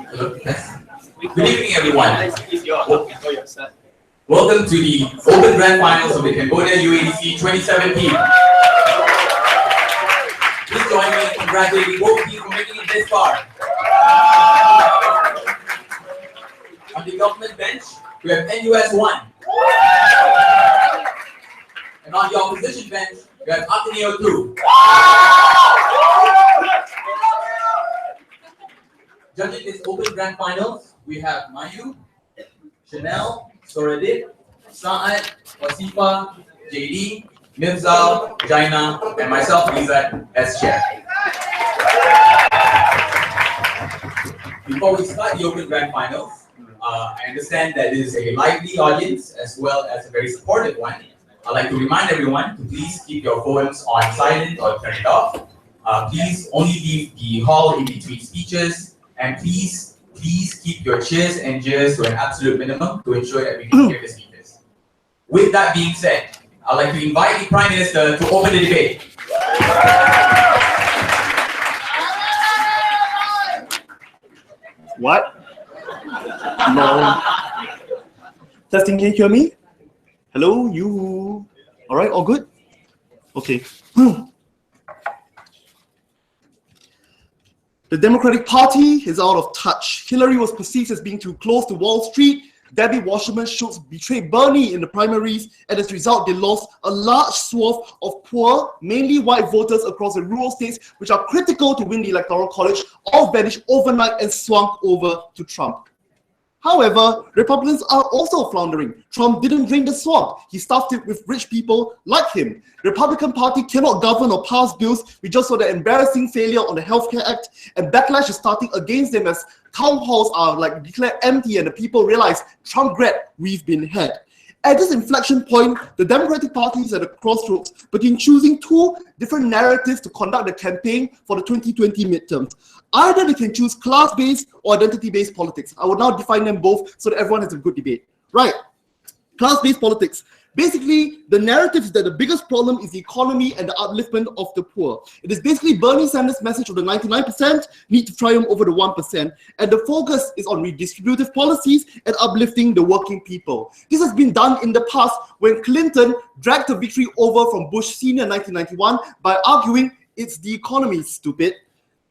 Hello. Yes. Good evening, everyone. Welcome to the Open Grand Finals of the Cambodia UADC 2017. Please join me in congratulating both teams for making it this far. On the government bench, we have NUS 1. And on the opposition bench, we have Ateneo 2. Judging this Open Grand Finals, we have Mayu, Chanel, Soradit, Sa'ad, Wasifa, JD, Mifzal, Jaina, and myself, Izzat, as chair. Before we start the Open Grand Finals, I understand that it is a lively audience as well as a very supportive one. I'd like to remind everyone to please keep your phones on silent or turn it off. Please only leave the hall in between speeches, and please keep your cheers and jeers to an absolute minimum to ensure that we can hear the speakers. With that being said, I'd like to invite the Prime Minister to open the debate. What? No. Testing, can you hear me? Hello, you. All right, all good? Okay. The Democratic Party is out of touch. Hillary was perceived as being too close to Wall Street. Debbie Wasserman Schultz betrayed Bernie in the primaries, and as a result, they lost a large swath of poor, mainly white voters across the rural states, which are critical to win the Electoral College, all vanished overnight and swung over to Trump. However, Republicans are also floundering. Trump didn't drain the swamp. He stuffed it with rich people like him. The Republican Party cannot govern or pass bills. We just saw the embarrassing failure on the Healthcare Act, and backlash is starting against them as town halls are declared empty and the people realize, Trump grad, we've been had. At this inflection point, the Democratic Party is at a crossroads between choosing two different narratives to conduct the campaign for the 2020 midterms. Either they can choose class-based or identity-based politics. I will now define them both so that everyone has a good debate. Right, class-based politics. Basically, the narrative is that the biggest problem is the economy and the upliftment of the poor. It is basically Bernie Sanders' message of the 99% need to triumph over the 1%. And the focus is on redistributive policies and uplifting the working people. This has been done in the past when Clinton dragged the victory over from Bush Sr. in 1991 by arguing it's the economy, stupid.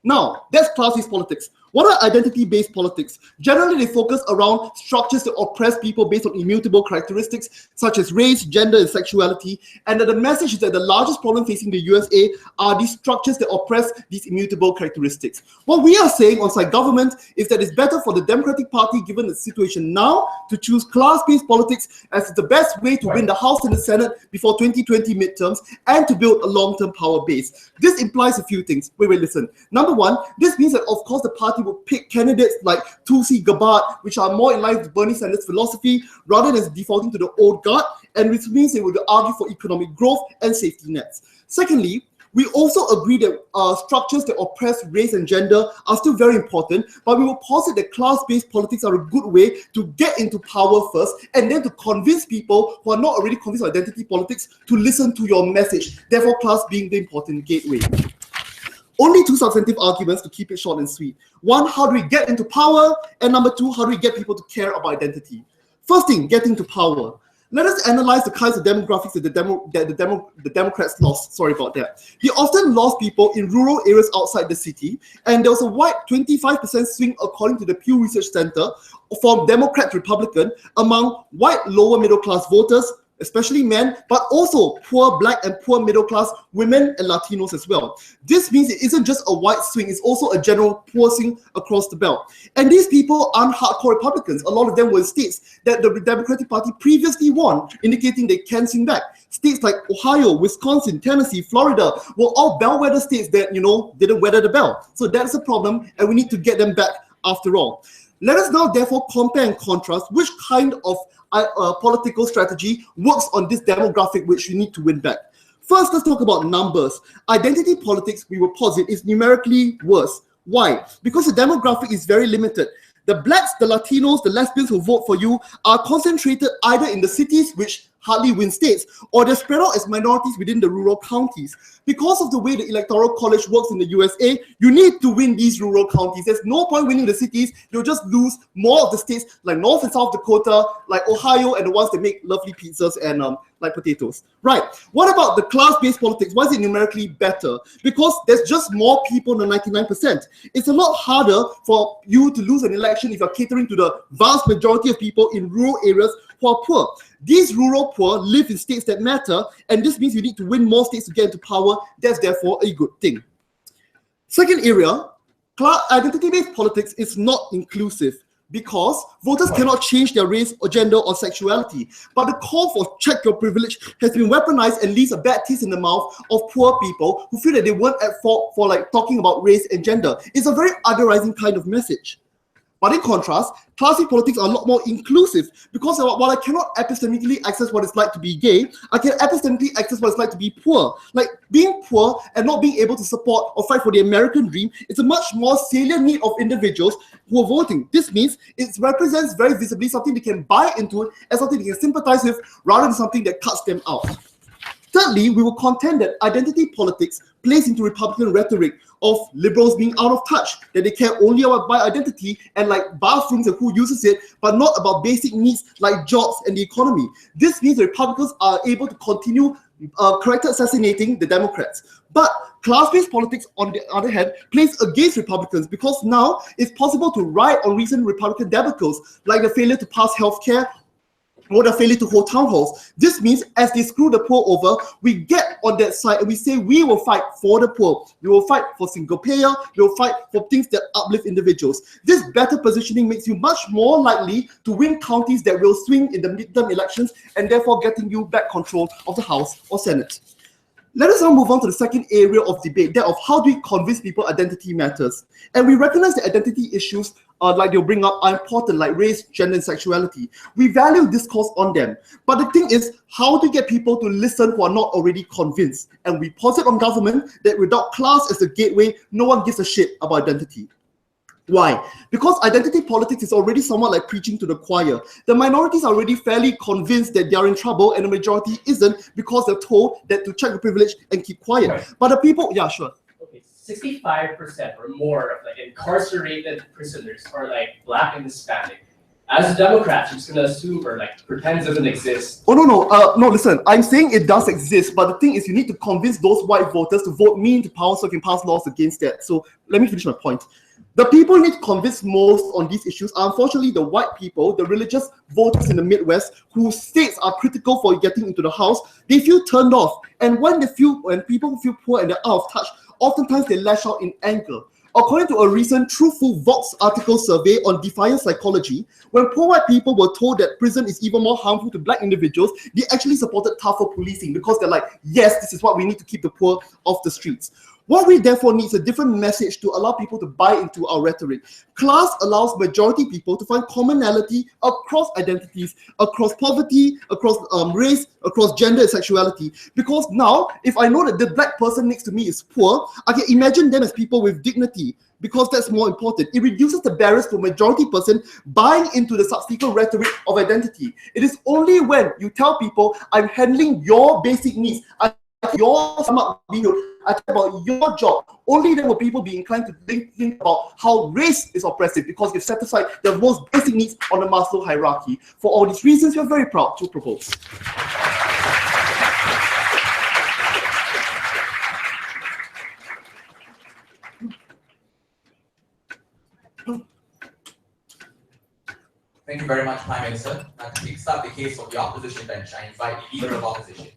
Now, that's class-based politics. What are identity-based politics? Generally, they focus around structures that oppress people based on immutable characteristics such as race, gender, and sexuality. And the message is that the largest problem facing the USA are these structures that oppress these immutable characteristics. What we are saying on side government is that it's better for the Democratic Party, given the situation now, to choose class-based politics as the best way to win the House and the Senate before 2020 midterms and to build a long-term power base. This implies a few things. Wait, listen. Number one, this means that, of course, the party will pick candidates like Tulsi Gabbard, which are more in line with Bernie Sanders' philosophy, rather than defaulting to the old guard, and which means they will argue for economic growth and safety nets. Secondly, we also agree that structures that oppress race and gender are still very important, but we will posit that class-based politics are a good way to get into power first, and then to convince people who are not already convinced of identity politics to listen to your message, therefore class being the important gateway. Only two substantive arguments to keep it short and sweet. One, how do we get into power? And number two, how do we get people to care about identity? First thing, getting to power. Let us analyze the kinds of demographics that the Democrats lost. Sorry about that. They often lost people in rural areas outside the city, and there was a wide 25% swing according to the Pew Research Center from Democrat to Republican among white lower middle class voters, especially men, but also poor black and poor middle class women and Latinos as well. This means it isn't just a white swing, it's also a general poor swing across the belt. And these people aren't hardcore Republicans. A lot of them were in states that the Democratic Party previously won, indicating they can swing back. States like Ohio, Wisconsin, Tennessee, Florida were all bellwether states that, didn't weather the bell. So that's a problem, and we need to get them back after all. Let us now therefore compare and contrast which kind of political strategy works on this demographic which we need to win back. First, let's talk about numbers. Identity politics, we will posit, is numerically worse. Why? Because the demographic is very limited. The blacks, the Latinos, the lesbians who vote for you are concentrated either in the cities, which hardly win states, or they're spread out as minorities within the rural counties. Because of the way the Electoral College works in the USA, you need to win these rural counties. There's no point winning the cities. You'll just lose more of the states like North and South Dakota, like Ohio, and the ones that make lovely pizzas and like potatoes. Right. What about the class-based politics? Why is it numerically better? Because there's just more people than 99%. It's a lot harder for you to lose an election if you're catering to the vast majority of people in rural areas who are poor. These rural poor live in states that matter, and this means you need to win more states to get into power. That's therefore a good thing. Second area, identity-based politics is not inclusive, because voters cannot change their race or gender or sexuality. But the call for check your privilege has been weaponized and leaves a bad taste in the mouth of poor people who feel that they weren't at fault for like talking about race and gender. It's a very otherizing kind of message. But in contrast, classic politics are a lot more inclusive, because while I cannot epistemically access what it's like to be gay, I can epistemically access what it's like to be poor. Like being poor and not being able to support or fight for the American dream is a much more salient need of individuals who are voting. This means it represents very visibly something they can buy into and something they can sympathize with, rather than something that cuts them out. Thirdly, we will contend that identity politics plays into Republican rhetoric of liberals being out of touch, that they care only about identity and like bathrooms and who uses it, but not about basic needs like jobs and the economy. This means the Republicans are able to continue character assassinating the Democrats. But class-based politics, on the other hand, plays against Republicans, because now it's possible to write on recent Republican debacles, like the failure to pass healthcare or the failure to hold town halls. This means as they screw the poor over, we get on that side and we say we will fight for the poor. We will fight for single payer. We will fight for things that uplift individuals. This better positioning makes you much more likely to win counties that will swing in the midterm elections, and therefore getting you back control of the House or Senate. Let us now move on to the second area of debate, that of how do we convince people identity matters. And we recognize that identity issues like they'll bring up are important, like race, gender, and sexuality. We value discourse on them. But the thing is, how to get people to listen who are not already convinced? And we posit on government that without class as the gateway, no one gives a shit about identity. Why? Because identity politics is already somewhat like preaching to the choir. The minorities are already fairly convinced that they are in trouble, and the majority isn't, because they're told that to check the privilege and keep quiet. Right. But the people, yeah, sure. Okay, 65% or more of like incarcerated prisoners are like Black and Hispanic. As a Democrat, you're just gonna assume or like pretend it doesn't exist. Oh no, listen. I'm saying it does exist, but the thing is, you need to convince those white voters to vote me into power so I can pass laws against that. So let me finish my point. The people who need to convince most on these issues are unfortunately the white people, the religious voters in the Midwest, whose states are critical for getting into the House. They feel turned off, and when people feel poor and they're out of touch, oftentimes they lash out in anger. According to a recent Truthful Vox article survey on defiant psychology, when poor white people were told that prison is even more harmful to Black individuals, they actually supported tougher policing, because they're like, yes, this is what we need to keep the poor off the streets. What we therefore need is a different message to allow people to buy into our rhetoric. Class allows majority people to find commonality across identities, across poverty, across race, across gender and sexuality. Because now, if I know that the Black person next to me is poor, I can imagine them as people with dignity, because that's more important. It reduces the barriers for majority person buying into the subsequent rhetoric of identity. It is only when you tell people, I'm handling your basic needs, your stomach being about your job, only then will people be inclined to think about how race is oppressive, because you've set aside the most basic needs on the Maslow hierarchy. For all these reasons, we're very proud to propose. Thank you very much, Prime Minister. Now to kickstart the case of the opposition bench, I invite the Leader of Opposition.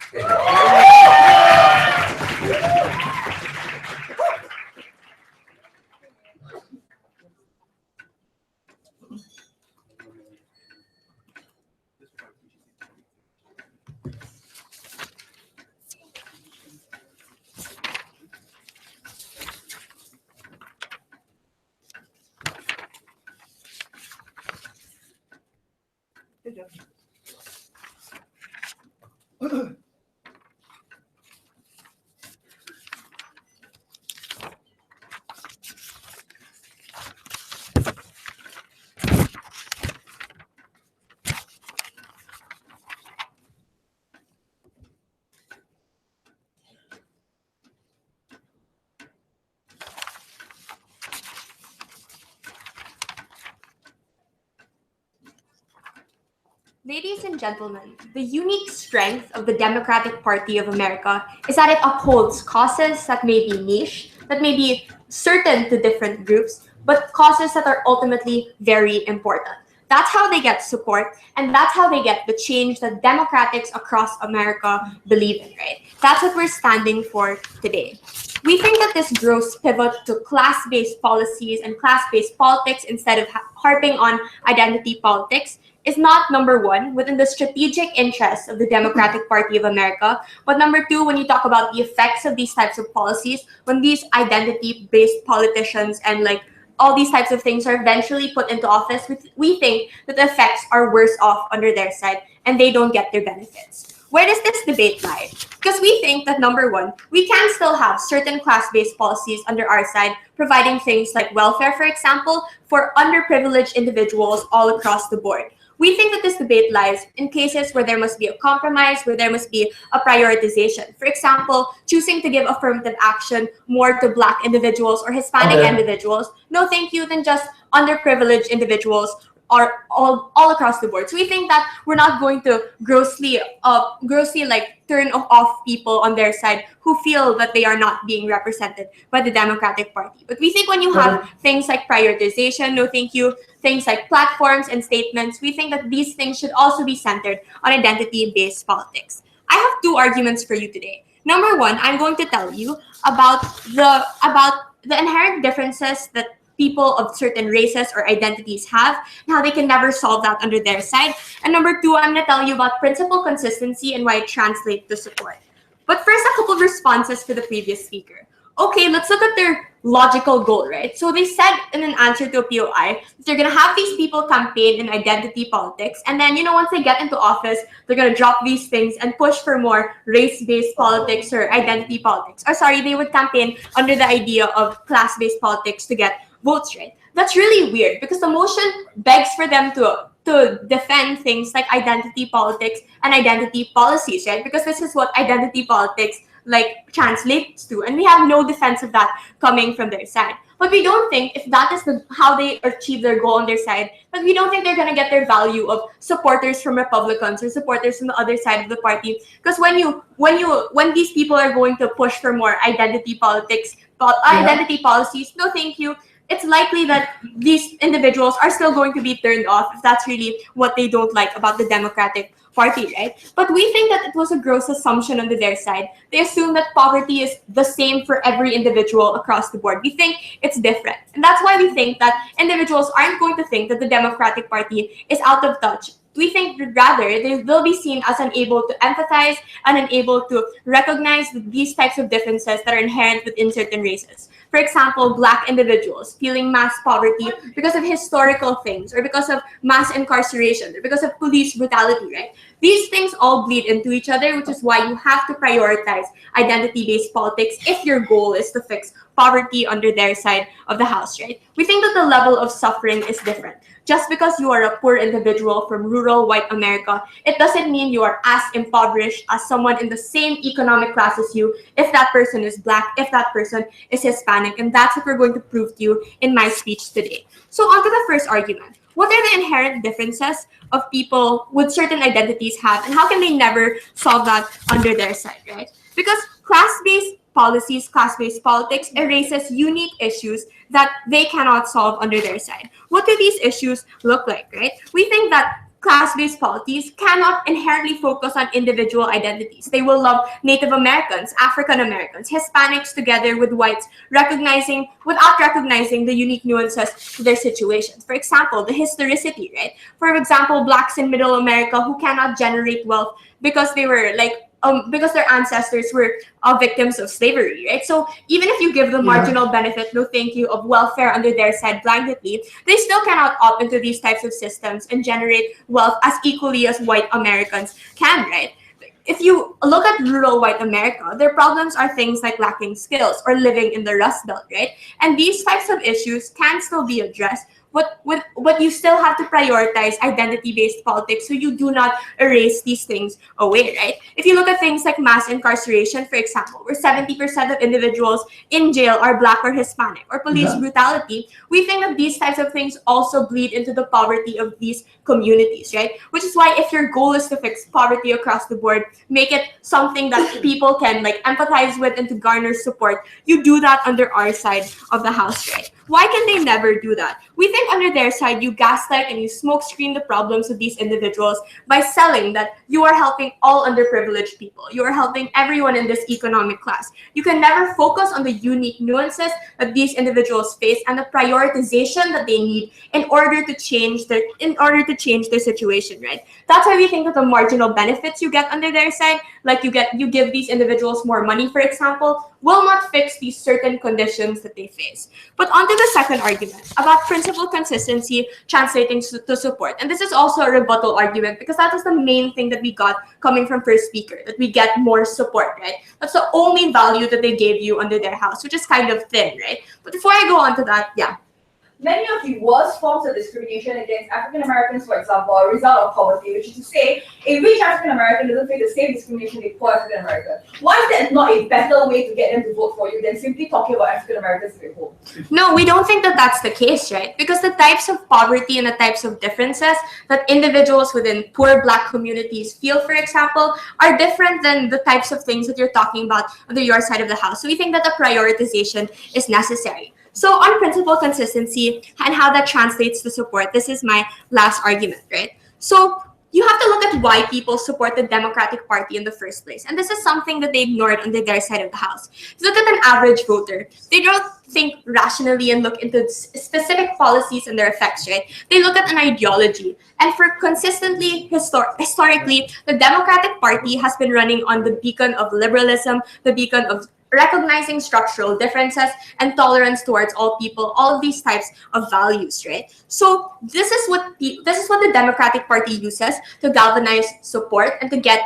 Ladies and gentlemen, the unique strength of the Democratic Party of America is that it upholds causes that may be niche, that may be certain to different groups, but causes that are ultimately very important. That's how they get support, and that's how they get the change that Democrats across America believe in, right? That's what we're standing for today. We think that this gross pivot to class-based policies and class-based politics instead of harping on identity politics is not, number one, within the strategic interests of the Democratic Party of America, but number two, when you talk about the effects of these types of policies, when these identity-based politicians and like all these types of things are eventually put into office, we think that the effects are worse off under their side and they don't get their benefits. Where does this debate lie? Because we think that, number one, we can still have certain class-based policies under our side, providing things like welfare, for example, for underprivileged individuals all across the board. We think that this debate lies in cases where there must be a compromise, where there must be a prioritization. For example, choosing to give affirmative action more to Black individuals or Hispanic individuals. No, thank you, then just underprivileged individuals are all across the board. So we think that we're not going to grossly like turn off people on their side who feel that they are not being represented by the Democratic Party. But we think when you have things like prioritization, no thank you, things like platforms and statements, we think that these things should also be centered on identity-based politics. I have two arguments for you today. Number one, I'm going to tell you about the inherent differences that people of certain races or identities have, and how they can never solve that under their side. And number two, I'm going to tell you about principle consistency and why it translates to support. But first, a couple of responses to the previous speaker. Okay, let's look at their logical goal, right? So they said in an answer to a POI, they're going to have these people campaign in identity politics, and then, once they get into office, they're going to drop these things and push for more race-based politics or identity politics. Or sorry, they would campaign under the idea of class-based politics to get votes, right? That's really weird because the motion begs for them to defend things like identity politics and identity policies, right? Because this is what identity politics like translates to, and we have no defense of that coming from their side. But we don't think if that is how they achieve their goal on their side, but we don't think they're gonna get their value of supporters from Republicans or supporters from the other side of the party. Because when these people are going to push for more identity politics, identity policies, no thank you, it's likely that these individuals are still going to be turned off if that's really what they don't like about the Democratic Party, right? But we think that it was a gross assumption on their side. They assume that poverty is the same for every individual across the board. We think it's different. And that's why we think that individuals aren't going to think that the Democratic Party is out of touch. We think rather they will be seen as unable to empathize and unable to recognize these types of differences that are inherent within certain races. For example, Black individuals feeling mass poverty because of historical things or because of mass incarceration or because of police brutality, right? These things all bleed into each other, which is why you have to prioritize identity-based politics if your goal is to fix poverty under their side of the house, right? We think that the level of suffering is different. Just because you are a poor individual from rural white America, it doesn't mean you are as impoverished as someone in the same economic class as you if that person is Black, if that person is Hispanic, and that's what we're going to prove to you in my speech today. So on to the first argument. What are the inherent differences of people with certain identities have, and how can they never solve that under their side, right? Because class-based policies, class-based politics erases unique issues that they cannot solve under their side. What do these issues look like, right? We think that class-based policies cannot inherently focus on individual identities. They will lump Native Americans, African Americans, Hispanics together with whites, without recognizing the unique nuances to their situations. For example, the historicity, right? For example, Blacks in Middle America who cannot generate wealth because they were because their ancestors were victims of slavery, right? So even if you give the marginal benefit, no thank you, of welfare under their side blanketly, they still cannot opt into these types of systems and generate wealth as equally as white Americans can, right? If you look at rural white America, their problems are things like lacking skills or living in the Rust Belt, right? And these types of issues can still be addressed But you still have to prioritize identity-based politics so you do not erase these things away, right? If you look at things like mass incarceration, for example, where 70% of individuals in jail are Black or Hispanic, or police brutality, we think that these types of things also bleed into the poverty of these communities, right? Which is why if your goal is to fix poverty across the board, make it something that people can like empathize with and to garner support, you do that under our side of the house, right? Why can they never do that? We think under their side, you gaslight and you smokescreen the problems of these individuals by selling that you are helping all underprivileged people. You are helping everyone in this economic class. You can never focus on the unique nuances that these individuals face and the prioritization that they need in order to change their situation, right? That's why we think that the marginal benefits you get under their side, like you give these individuals more money, for example, will not fix these certain conditions that they face. But onto the second argument about principal consistency translating to support. And this is also a rebuttal argument because that was the main thing that we got coming from first speaker, that we get more support, right? That's the only value that they gave you under their house, which is kind of thin, right? But before I go on to that, yeah. Many of the worst forms of discrimination against African Americans, for example, are a result of poverty, which is to say, a rich African American doesn't face the same discrimination as a poor African American. Why is that not a better way to get them to vote for you than simply talking about African Americans as a whole? No, we don't think that that's the case, right? Because the types of poverty and the types of differences that individuals within poor Black communities feel, for example, are different than the types of things that you're talking about under your side of the house. So we think that the prioritization is necessary. So on principal consistency and how that translates to support, this is my last argument, right? So you have to look at why people support the Democratic Party in the first place. And this is something that they ignored under their side of the house. If you look at an average voter, they don't think rationally and look into specific policies and their effects, right? They look at an ideology. And for consistently, historically, the Democratic Party has been running on the beacon of liberalism, the beacon of recognizing structural differences and tolerance towards all people, all of these types of values, right? So this is what the Democratic Party uses to galvanize support and to get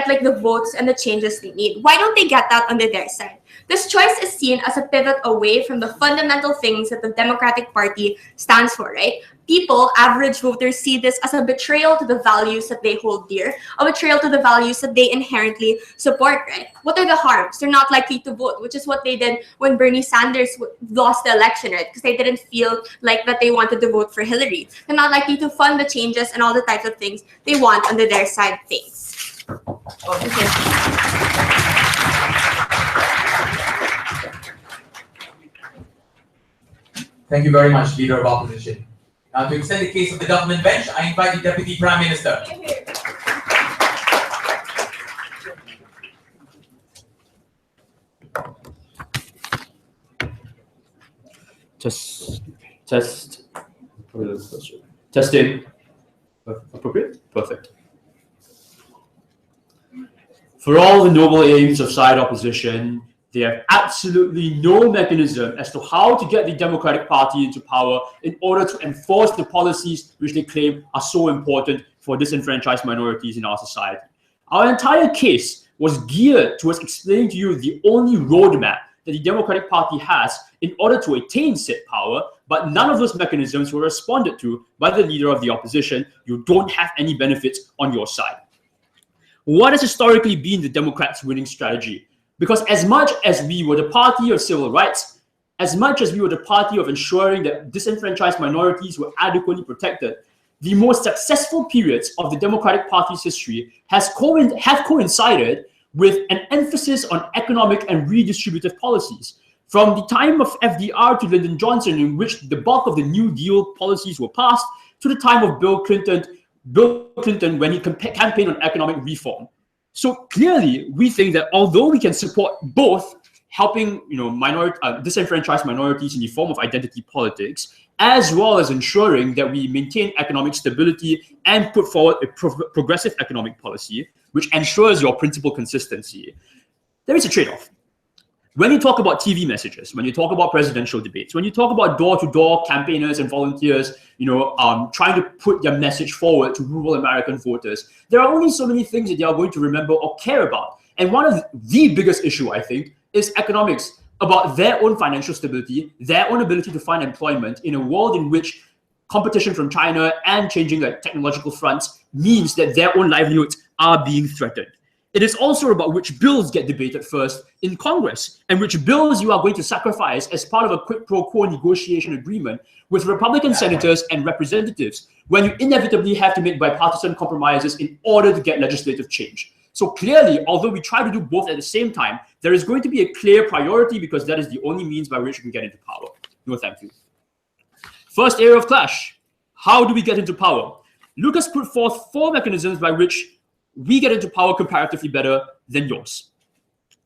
like the votes and the changes they need. Why don't they get that under their side? This choice is seen as a pivot away from the fundamental things that the Democratic Party stands for, right? People, average voters, see this as a betrayal to the values that they hold dear, a betrayal to the values that they inherently support, right? What are the harms? They're not likely to vote, which is what they did when Bernie Sanders lost the election, right? Because they didn't feel like that they wanted to vote for Hillary. They're not likely to fund the changes and all the types of things they want under their side things. Thank you very much, Leader of Opposition. Now, to extend the case of the government bench, I invite the Deputy Prime Minister. Test. Testing. Appropriate? Perfect. For all the noble aims of side opposition, they have absolutely no mechanism as to how to get the Democratic Party into power in order to enforce the policies which they claim are so important for disenfranchised minorities in our society. Our entire case was geared towards explaining to you the only roadmap that the Democratic Party has in order to attain said power, but none of those mechanisms were responded to by the leader of the opposition. You don't have any benefits on your side. What has historically been the Democrats' winning strategy? Because as much as we were the party of civil rights, as much as we were the party of ensuring that disenfranchised minorities were adequately protected, the most successful periods of the Democratic Party's history have coincided with an emphasis on economic and redistributive policies. From the time of FDR to Lyndon Johnson, in which the bulk of the New Deal policies were passed, to the time of Bill Clinton when he campaigned on economic reform. So clearly, we think that although we can support both helping disenfranchised minorities in the form of identity politics, as well as ensuring that we maintain economic stability and put forward a progressive economic policy, which ensures your principal consistency, there is a trade-off. When you talk about TV messages, when you talk about presidential debates, when you talk about door-to-door campaigners and volunteers, trying to put their message forward to rural American voters, there are only so many things that they are going to remember or care about. And one of the biggest issue, I think, is economics. about their own financial stability, their own ability to find employment in a world in which competition from China and changing technological fronts means that their own livelihoods are being threatened. It is also about which bills get debated first in Congress and which bills you are going to sacrifice as part of a quid pro quo negotiation agreement with Republican senators and representatives when you inevitably have to make bipartisan compromises in order to get legislative change. So clearly, although we try to do both at the same time, there is going to be a clear priority because that is the only means by which we can get into power. No, thank you. First area of clash. How do we get into power? Lucas put forth 4 mechanisms by which we get into power comparatively better than yours.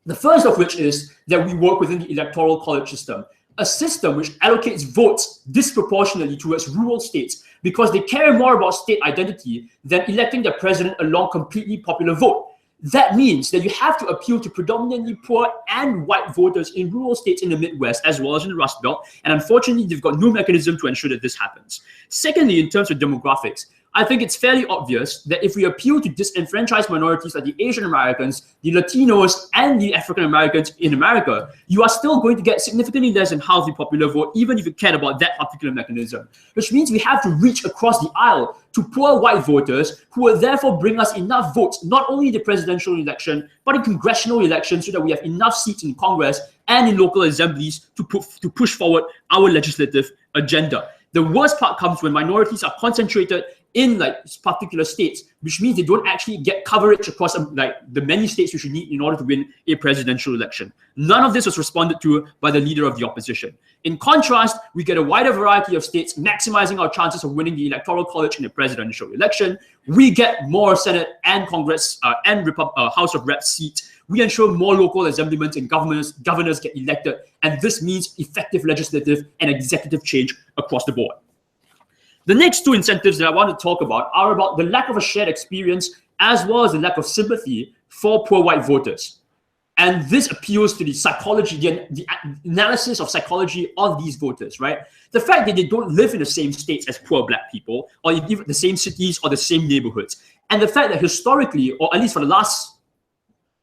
The first of which is that we work within the electoral college system, a system which allocates votes disproportionately towards rural states because they care more about state identity than electing their president along completely popular vote. That means that you have to appeal to predominantly poor and white voters in rural states in the Midwest as well as in the Rust Belt, and unfortunately, they've got no mechanism to ensure that this happens. Secondly, in terms of demographics, I think it's fairly obvious that if we appeal to disenfranchised minorities like the Asian Americans, the Latinos, and the African Americans in America, you are still going to get significantly less than half the popular vote, even if you cared about that particular mechanism. Which means we have to reach across the aisle to poor white voters who will therefore bring us enough votes, not only in the presidential election, but in congressional elections so that we have enough seats in Congress and in local assemblies to push forward our legislative agenda. The worst part comes when minorities are concentrated in particular states, which means they don't actually get coverage across the many states you should need in order to win a presidential election. None of this was responded to by the leader of the opposition. In contrast, we get a wider variety of states maximizing our chances of winning the electoral college in a presidential election. We get more Senate and Congress and House of Reps seats. We ensure more local assemblymen and governors get elected, and this means effective legislative and executive change across the board. The next 2 incentives that I want to talk about are about the lack of a shared experience as well as the lack of sympathy for poor white voters. And this appeals to the psychology, the analysis of psychology of these voters, right? The fact that they don't live in the same states as poor black people, or even the same cities or the same neighborhoods. And the fact that historically, or at least for the last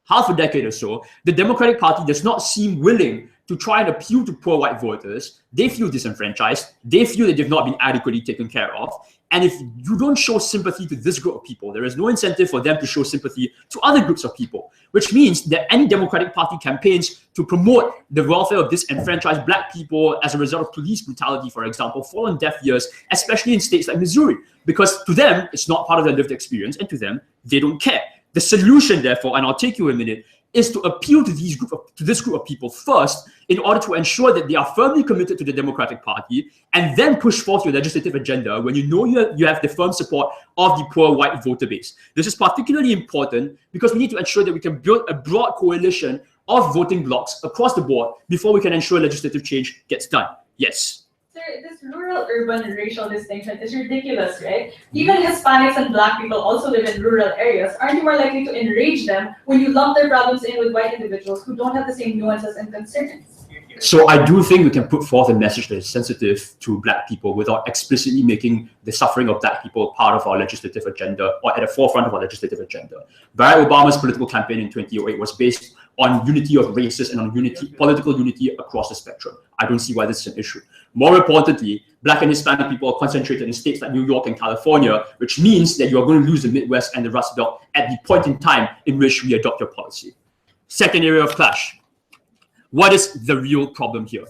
half a decade or so, the Democratic Party does not seem willing to try and appeal to poor white voters. They feel disenfranchised. They feel that they've not been adequately taken care of. And if you don't show sympathy to this group of people, there is no incentive for them to show sympathy to other groups of people, which means that any Democratic Party campaigns to promote the welfare of disenfranchised black people as a result of police brutality, for example, fall on deaf ears, especially in states like Missouri, because to them, it's not part of their lived experience, and to them, they don't care. The solution, therefore, and I'll take you a minute, is to appeal to this group of people first in order to ensure that they are firmly committed to the Democratic Party, and then push forth your legislative agenda when you know you have the firm support of the poor white voter base. This is particularly important because we need to ensure that we can build a broad coalition of voting blocs across the board before we can ensure legislative change gets done. Yes. Sir, this rural-urban racial distinction is ridiculous, right? Even Hispanics and black people also live in rural areas. Aren't you more likely to enrage them when you lump their problems in with white individuals who don't have the same nuances and concerns? So I do think we can put forth a message that is sensitive to black people without explicitly making the suffering of black people part of our legislative agenda or at the forefront of our legislative agenda. Barack Obama's political campaign in 2008 was based on unity of races and on political unity across the spectrum. I don't see why this is an issue. More importantly, black and Hispanic people are concentrated in states like New York and California, which means that you are going to lose the Midwest and the Rust Belt at the point in time in which we adopt your policy. Second area of clash. What is the real problem here?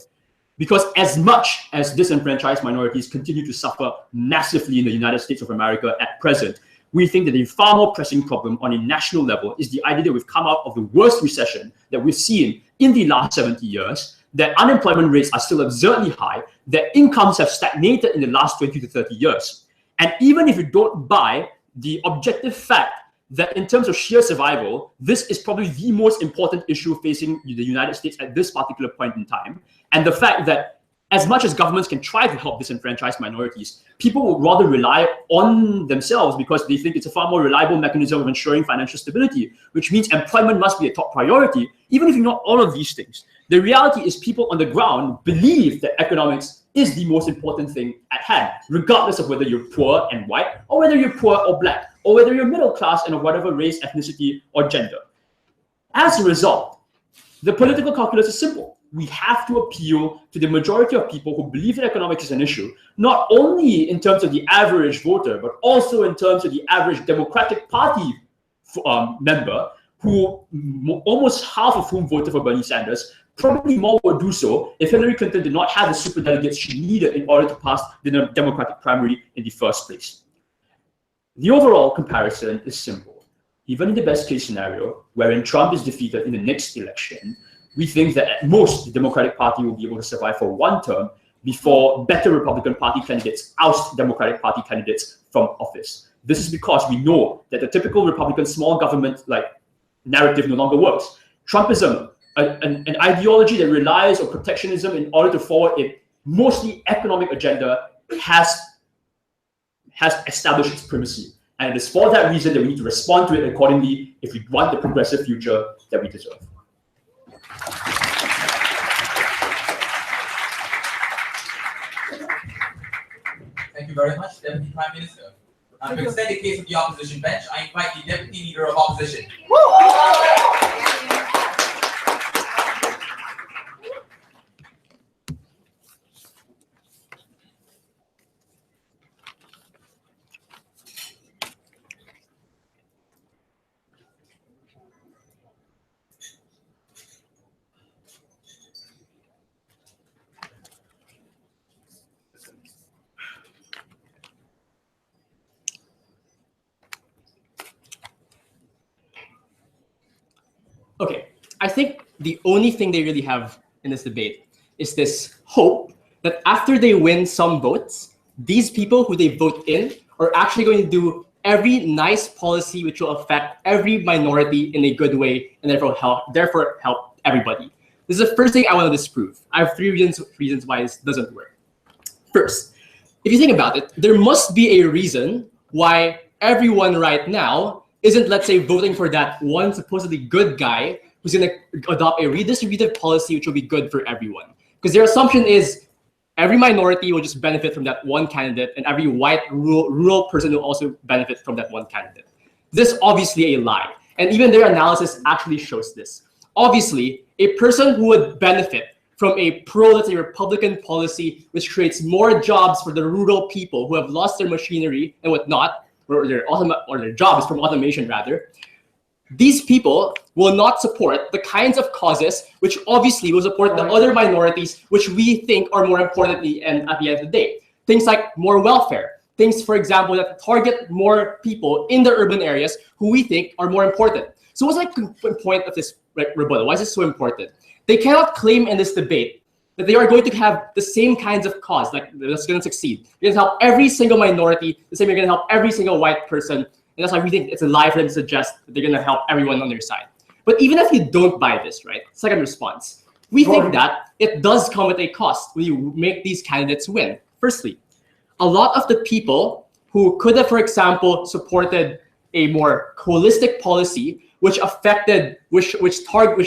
Because as much as disenfranchised minorities continue to suffer massively in the United States of America at present, we think that a far more pressing problem on a national level is the idea that we've come out of the worst recession that we've seen in the last 70 years, that unemployment rates are still absurdly high, that incomes have stagnated in the last 20 to 30 years. And even if you don't buy the objective fact that in terms of sheer survival, this is probably the most important issue facing the United States at this particular point in time, and the fact that as much as governments can try to help disenfranchised minorities, people would rather rely on themselves because they think it's a far more reliable mechanism of ensuring financial stability, which means employment must be a top priority, even if you're not all of these things. The reality is people on the ground believe that economics is the most important thing at hand, regardless of whether you're poor and white, or whether you're poor or black, or whether you're middle class and of whatever race, ethnicity, or gender. As a result, the political calculus is simple. we have to appeal to the majority of people who believe that economics is an issue, not only in terms of the average voter, but also in terms of the average Democratic Party member, who almost half of whom voted for Bernie Sanders. Probably more would do so if Hillary Clinton did not have the superdelegates she needed in order to pass the Democratic primary in the first place. The overall comparison is simple. Even in the best case scenario, wherein Trump is defeated in the next election, we think that at most the Democratic Party will be able to survive for one term before better Republican Party candidates oust Democratic Party candidates from office. This is because we know that the typical Republican small government narrative no longer works. Trumpism, an ideology that relies on protectionism in order to forward a mostly economic agenda, has established its primacy. And it is for that reason that we need to respond to it accordingly if we want the progressive future that we deserve. Thank you very much, Deputy Prime Minister. Now, to extend the case of the opposition bench, I invite the Deputy Leader of Opposition. Okay, I think the only thing they really have in this debate is this hope that after they win some votes, these people who they vote in are actually going to do every nice policy which will affect every minority in a good way and therefore help everybody. This is the first thing I want to disprove. I have three reasons why this doesn't work. First, if you think about it, there must be a reason why everyone right now isn't, let's say, voting for that one supposedly good guy who's going to adopt a redistributive policy which will be good for everyone. Because their assumption is every minority will just benefit from that one candidate and every white rural person will also benefit from that one candidate. This is obviously a lie. And even their analysis actually shows this. Obviously, a person who would benefit from a let's say, Republican policy which creates more jobs for the rural people who have lost their machinery and whatnot, or their jobs from automation rather, these people will not support the kinds of causes which obviously will support the other minorities which we think are more important at the end of the day. Things like more welfare, things, for example, that target more people in the urban areas who we think are more important. So what's the point of this rebuttal? Why is this so important? They cannot claim in this debate that they are going to have the same kinds of cause, that's going to succeed. You're going to help every single minority, the same you're going to help every single white person. And that's why we think it's a lie for them to suggest that they're going to help everyone on their side. But even if you don't buy this, right? Second response, we think that it does come with a cost when you make these candidates win. Firstly, a lot of the people who could have, for example, supported a more holistic policy which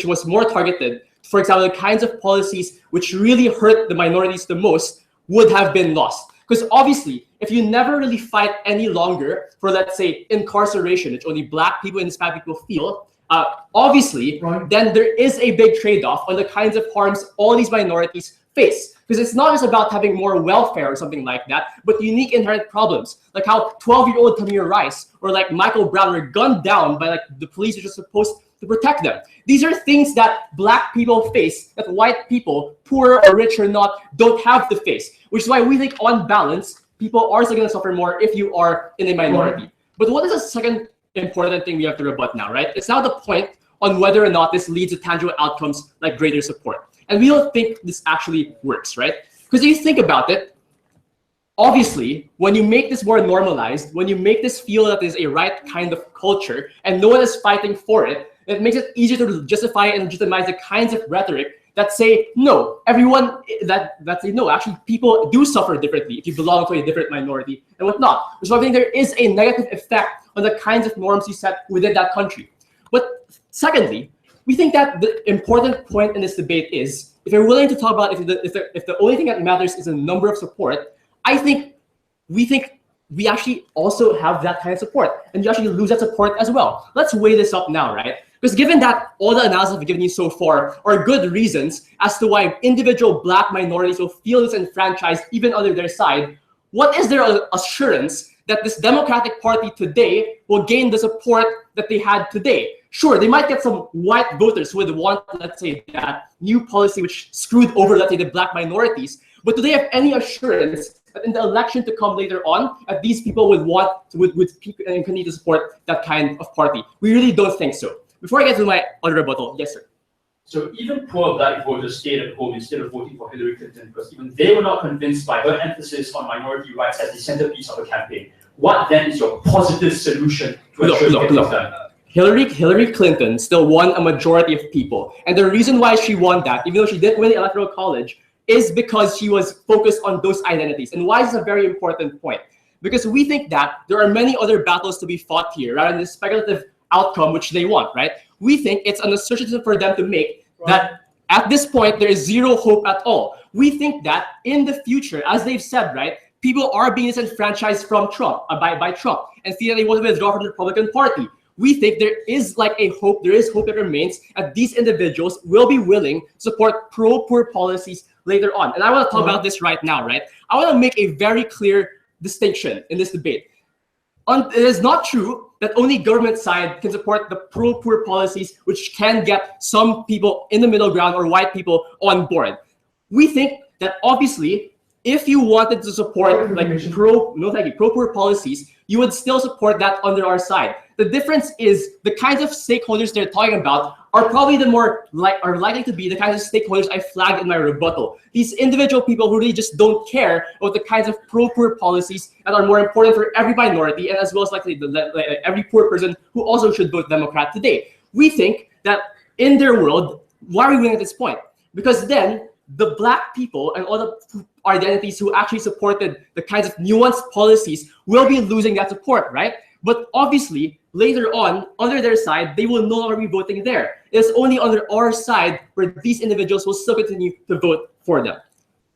was more targeted, for example, the kinds of policies which really hurt the minorities the most would have been lost. Because obviously, if you never really fight any longer for, let's say, incarceration, which only Black people and Hispanic people feel, obviously, then there is a big trade-off on the kinds of harms all these minorities face. Because it's not just about having more welfare or something like that, but unique inherent problems, like how 12-year-old Tamir Rice or like Michael Brown were gunned down by the police which are supposed to protect them. These are things that Black people face that white people, poor or rich or not, don't have to face. Which is why we think, on balance, people are still going to suffer more if you are in a minority. But what is the second important thing we have to rebut now, right? It's now the point on whether or not this leads to tangible outcomes like greater support. And we don't think this actually works, right? Because if you think about it, obviously, when you make this more normalized, when you make this feel that there's a right kind of culture and no one is fighting for it, it makes it easier to justify and legitimize the kinds of rhetoric that say, no, everyone, that say, no, actually people do suffer differently if you belong to a different minority and whatnot. So I think there is a negative effect on the kinds of norms you set within that country. But secondly, we think that the important point in this debate is, if you're willing to talk about if the only thing that matters is the number of support, we think we actually also have that kind of support, and you actually lose that support as well. Let's weigh this up now, right? Because given that all the analysis I've given you so far are good reasons as to why individual Black minorities will feel disenfranchised even under their side, what is their assurance that this Democratic Party today will gain the support that they had today? Sure, they might get some white voters who would want, let's say, that new policy which screwed over, let's say, the Black minorities. But do they have any assurance that in the election to come later on, that these people would continue to support that kind of party? We really don't think so. Before I get to my other rebuttal, yes, sir. So even poor Black voters stayed at home instead of voting for Hillary Clinton because even they were not convinced by her emphasis on minority rights as the centerpiece of her campaign. What then is your positive solution to ensure getting this done? Hillary Clinton still won a majority of people. And the reason why she won that, even though she didn't win the Electoral College, is because she was focused on those identities. And why is this a very important point? Because we think that there are many other battles to be fought here rather than the speculative outcome which they want, right? We think it's an assertion for them to make that at this point there is zero hope at all. We think that in the future, as they've said, right, people are being disenfranchised from Trump, by Trump, and feel that they want to withdraw from the Republican Party. We think there is like a hope, there is hope that remains, that these individuals will be willing to support pro-poor policies later on. And I want to talk about this right now, right? I want to make a very clear distinction in this debate. It is not true that only government side can support the pro-poor policies which can get some people in the middle ground or white people on board. We think that obviously, if you wanted to support like pro-poor policies, you would still support that under our side. The difference is the kinds of stakeholders they're talking about are probably are likely to be the kinds of stakeholders I flagged in my rebuttal. These individual people who really just don't care about the kinds of pro-poor policies that are more important for every minority and as well as every poor person who also should vote Democrat today. We think that in their world, why are we winning at this point? Because then the Black people and all the identities who actually supported the kinds of nuanced policies will be losing that support, right? But obviously, later on, under their side, they will no longer be voting there. It's only under our side where these individuals will still continue to vote for them.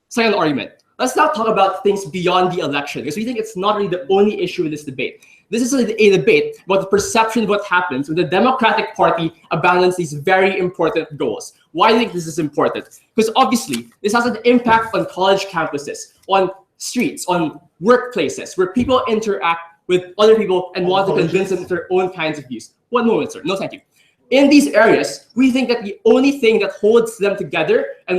Second argument. Let's now talk about things beyond the election, because we think it's not really the only issue in this debate. This is a debate about the perception of what happens when the Democratic Party abandons these very important goals. Why do you think this is important? Because obviously, this has an impact on college campuses, on streets, on workplaces, where people interact with other people and want to convince them of their own kinds of views. One moment, sir. No, thank you. In these areas, we think that the only thing that holds them together and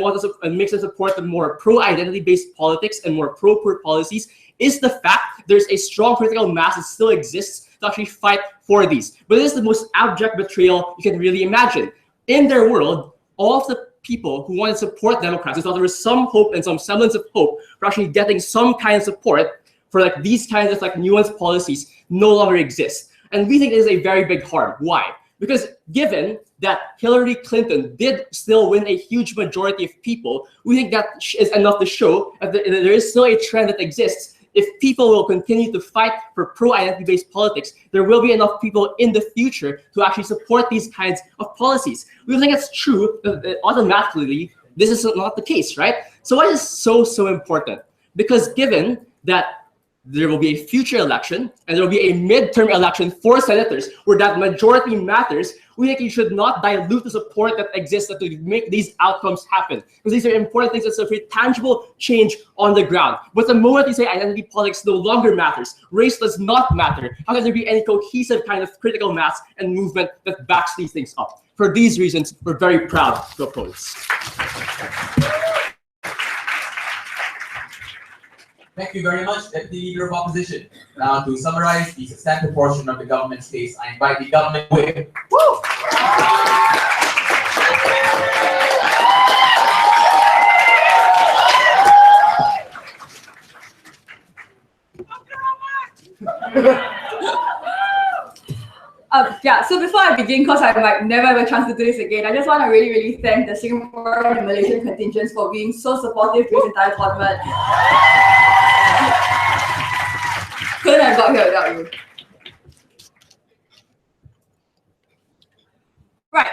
makes them support the more pro-identity-based politics and more pro-poor policies is the fact there's a strong critical mass that still exists to actually fight for these. But it is the most abject betrayal you can really imagine. In their world, all of the people who want to support Democrats, who thought there was some hope and some semblance of hope for actually getting some kind of support for these kinds of nuanced policies no longer exist. And we think it is a very big harm. Why? Because given that Hillary Clinton did still win a huge majority of people, we think that is enough to show that there is still a trend that exists. If people will continue to fight for pro-identity-based politics, there will be enough people in the future to actually support these kinds of policies. We think it's true that automatically this is not the case, right? So why is this so important? Because given that there will be a future election and there will be a midterm election for senators where that majority matters, we think you should not dilute the support that exists to make these outcomes happen. Because these are important things that create tangible change on the ground. But the moment you say identity politics no longer matters, race does not matter, how can there be any cohesive kind of critical mass and movement that backs these things up? For these reasons, we're very proud to oppose. Thank you very much, Deputy Leader of Opposition. Now, to summarize the substantive portion of the government's case, I invite the government whip. Woo! So before I begin, because I might never have a chance to do this again, I just want to really thank the Singaporean and Malaysian contingents for being so supportive through this entire tournament. Couldn't have got here without you. Right.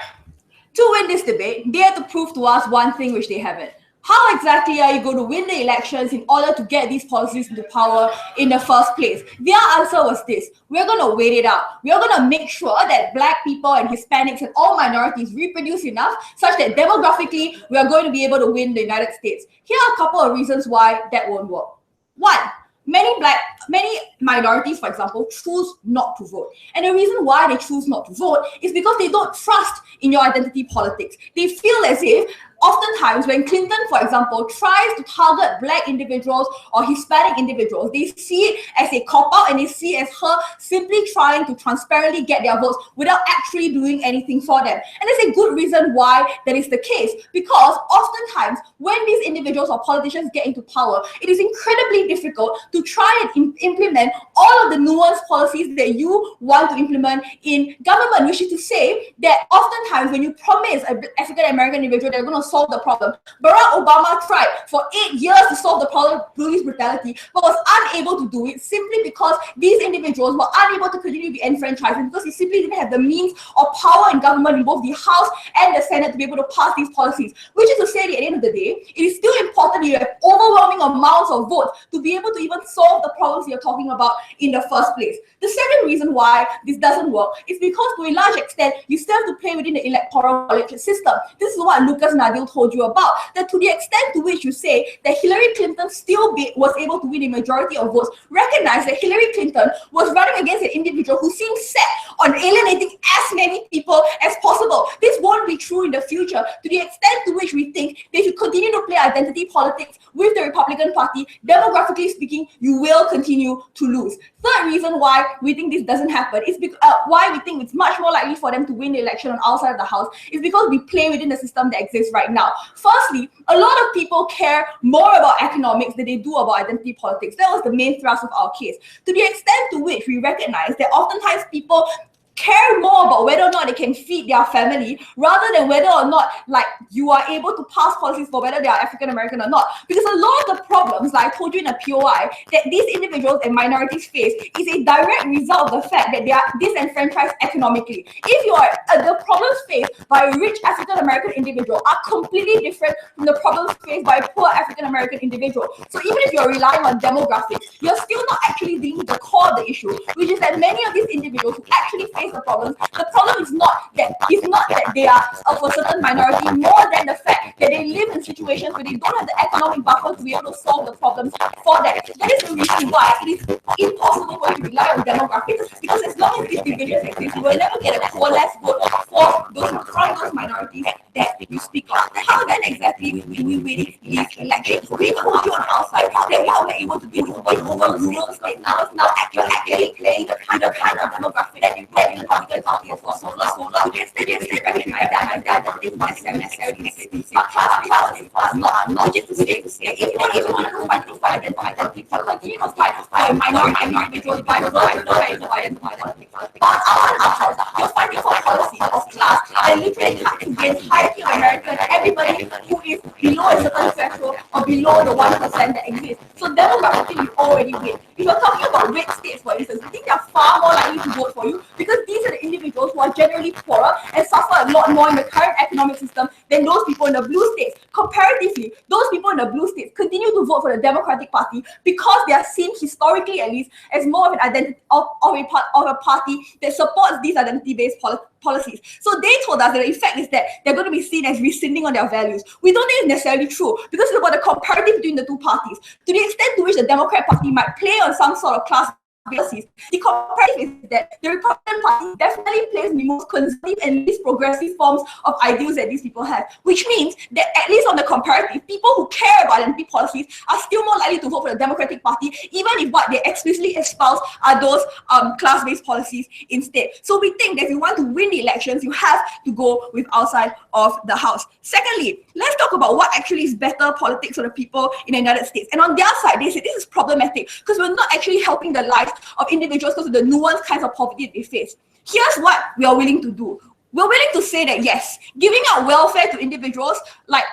To win this debate, they had to prove to us one thing which they haven't. how exactly are you going to win the elections in order to get these policies into power in the first place? Their answer was this: we're going to wait it out. We are going to make sure that Black people and Hispanics and all minorities reproduce enough such that demographically we are going to be able to win the United States. Here are a couple of reasons why that won't work. One, many minorities, for example, choose not to vote. And the reason why they choose not to vote is because they don't trust in your identity politics. They feel as if oftentimes when Clinton, for example, tries to target Black individuals or Hispanic individuals, they see it as a cop-out and they see it as her simply trying to transparently get their votes without actually doing anything for them. And there's a good reason why that is the case, because oftentimes when these individuals or politicians get into power, it is incredibly difficult to try and implement all of the nuanced policies that you want to implement in government, which is to say that oftentimes when you promise an African-American individual they're going to solve the problem. Barack Obama tried for 8 years to solve the problem of police brutality, but was unable to do it simply because these individuals were unable to continue to be enfranchised, and because he simply didn't have the means or power in government in both the House and the Senate to be able to pass these policies. Which is to say, at the end of the day, it is still important that you have overwhelming amounts of votes to be able to even solve the problems you're talking about in the first place. The second reason why this doesn't work is because to a large extent, you still have to play within the electoral college system. This is what Lucas Nadil told you about, that to the extent to which you say that Hillary Clinton still was able to win a majority of votes, recognize that Hillary Clinton was running against an individual who seemed set on alienating as many people as possible. This won't be true in the future. To the extent to which we think they should continue to play identity politics with the Republican Party, demographically speaking, you will continue to lose. Third reason why we think this doesn't happen is because why we think it's much more likely for them to win the election on outside of the House is because we play within the system that exists right now. Firstly, a lot of people care more about economics than they do about identity politics. That was the main thrust of our case. To the extent to which we recognize that oftentimes people care more about whether or not they can feed their family rather than whether or not you are able to pass policies for whether they are African American or not. Because a lot of the problems, like I told you in a POI, that these individuals and minorities face is a direct result of the fact that they are disenfranchised economically. If you are the problems faced by a rich African American individual are completely different from the problems faced by a poor African American individual. So even if you're relying on demographics, you're still not actually dealing with the core of the issue, which is that many of these individuals who actually face the problem is not that they are of a certain minority, more than the fact that they live in situations where they don't have the economic buffer to be able to solve the problems for them. That is the reason why it is impossible for you to rely on demographics, because as long as these divisions exist, you will never get a coalesced vote from those minorities that you speak of. How then exactly will we win these elections? We told you on our side that we are able to be over rural states. Now actually playing the kind of demographic that you play in the Republican Party for so long. Yes, they recognize that it was necessarily not just to say if you want to fight identity politics, you must fight for minority because you're fighting for policies of class and literally against hierarchy of American, everybody who is below a certain threshold or below the 1% that exists. So demographically, you already win. If you're talking about red states, for instance, I think they're far more likely to vote for you because these are the individuals who are generally poorer and suffer a lot more in the current economic system than those people in the blue states. Comparatively, those people in the blue states continue to vote for the Democratic Party because they are seen historically, at least, as more of an identity of a party that supports these identity-based policies. So they told us that the effect is that they're going to be seen as rescinding on their values. We don't think it's necessarily true because it's about the comparative between the two parties. To the extent to which the Democrat Party might play on some sort of class policies, the comparative is that the Republican Party definitely plays the most conservative and least progressive forms of ideals that these people have, which means that at least on the comparative, people who care about identity policies are still more likely to vote for the Democratic Party, even if what they explicitly espouse are those class-based policies instead. So we think that if you want to win the elections, you have to go with outside of the House. Secondly, let's talk about what actually is better politics for the people in the United States. And on their side, they say this is problematic because we're not actually helping the lives of individuals because of the nuanced kinds of poverty that they face. Here's what we are willing to do. We're willing to say that yes, giving out welfare to individuals, like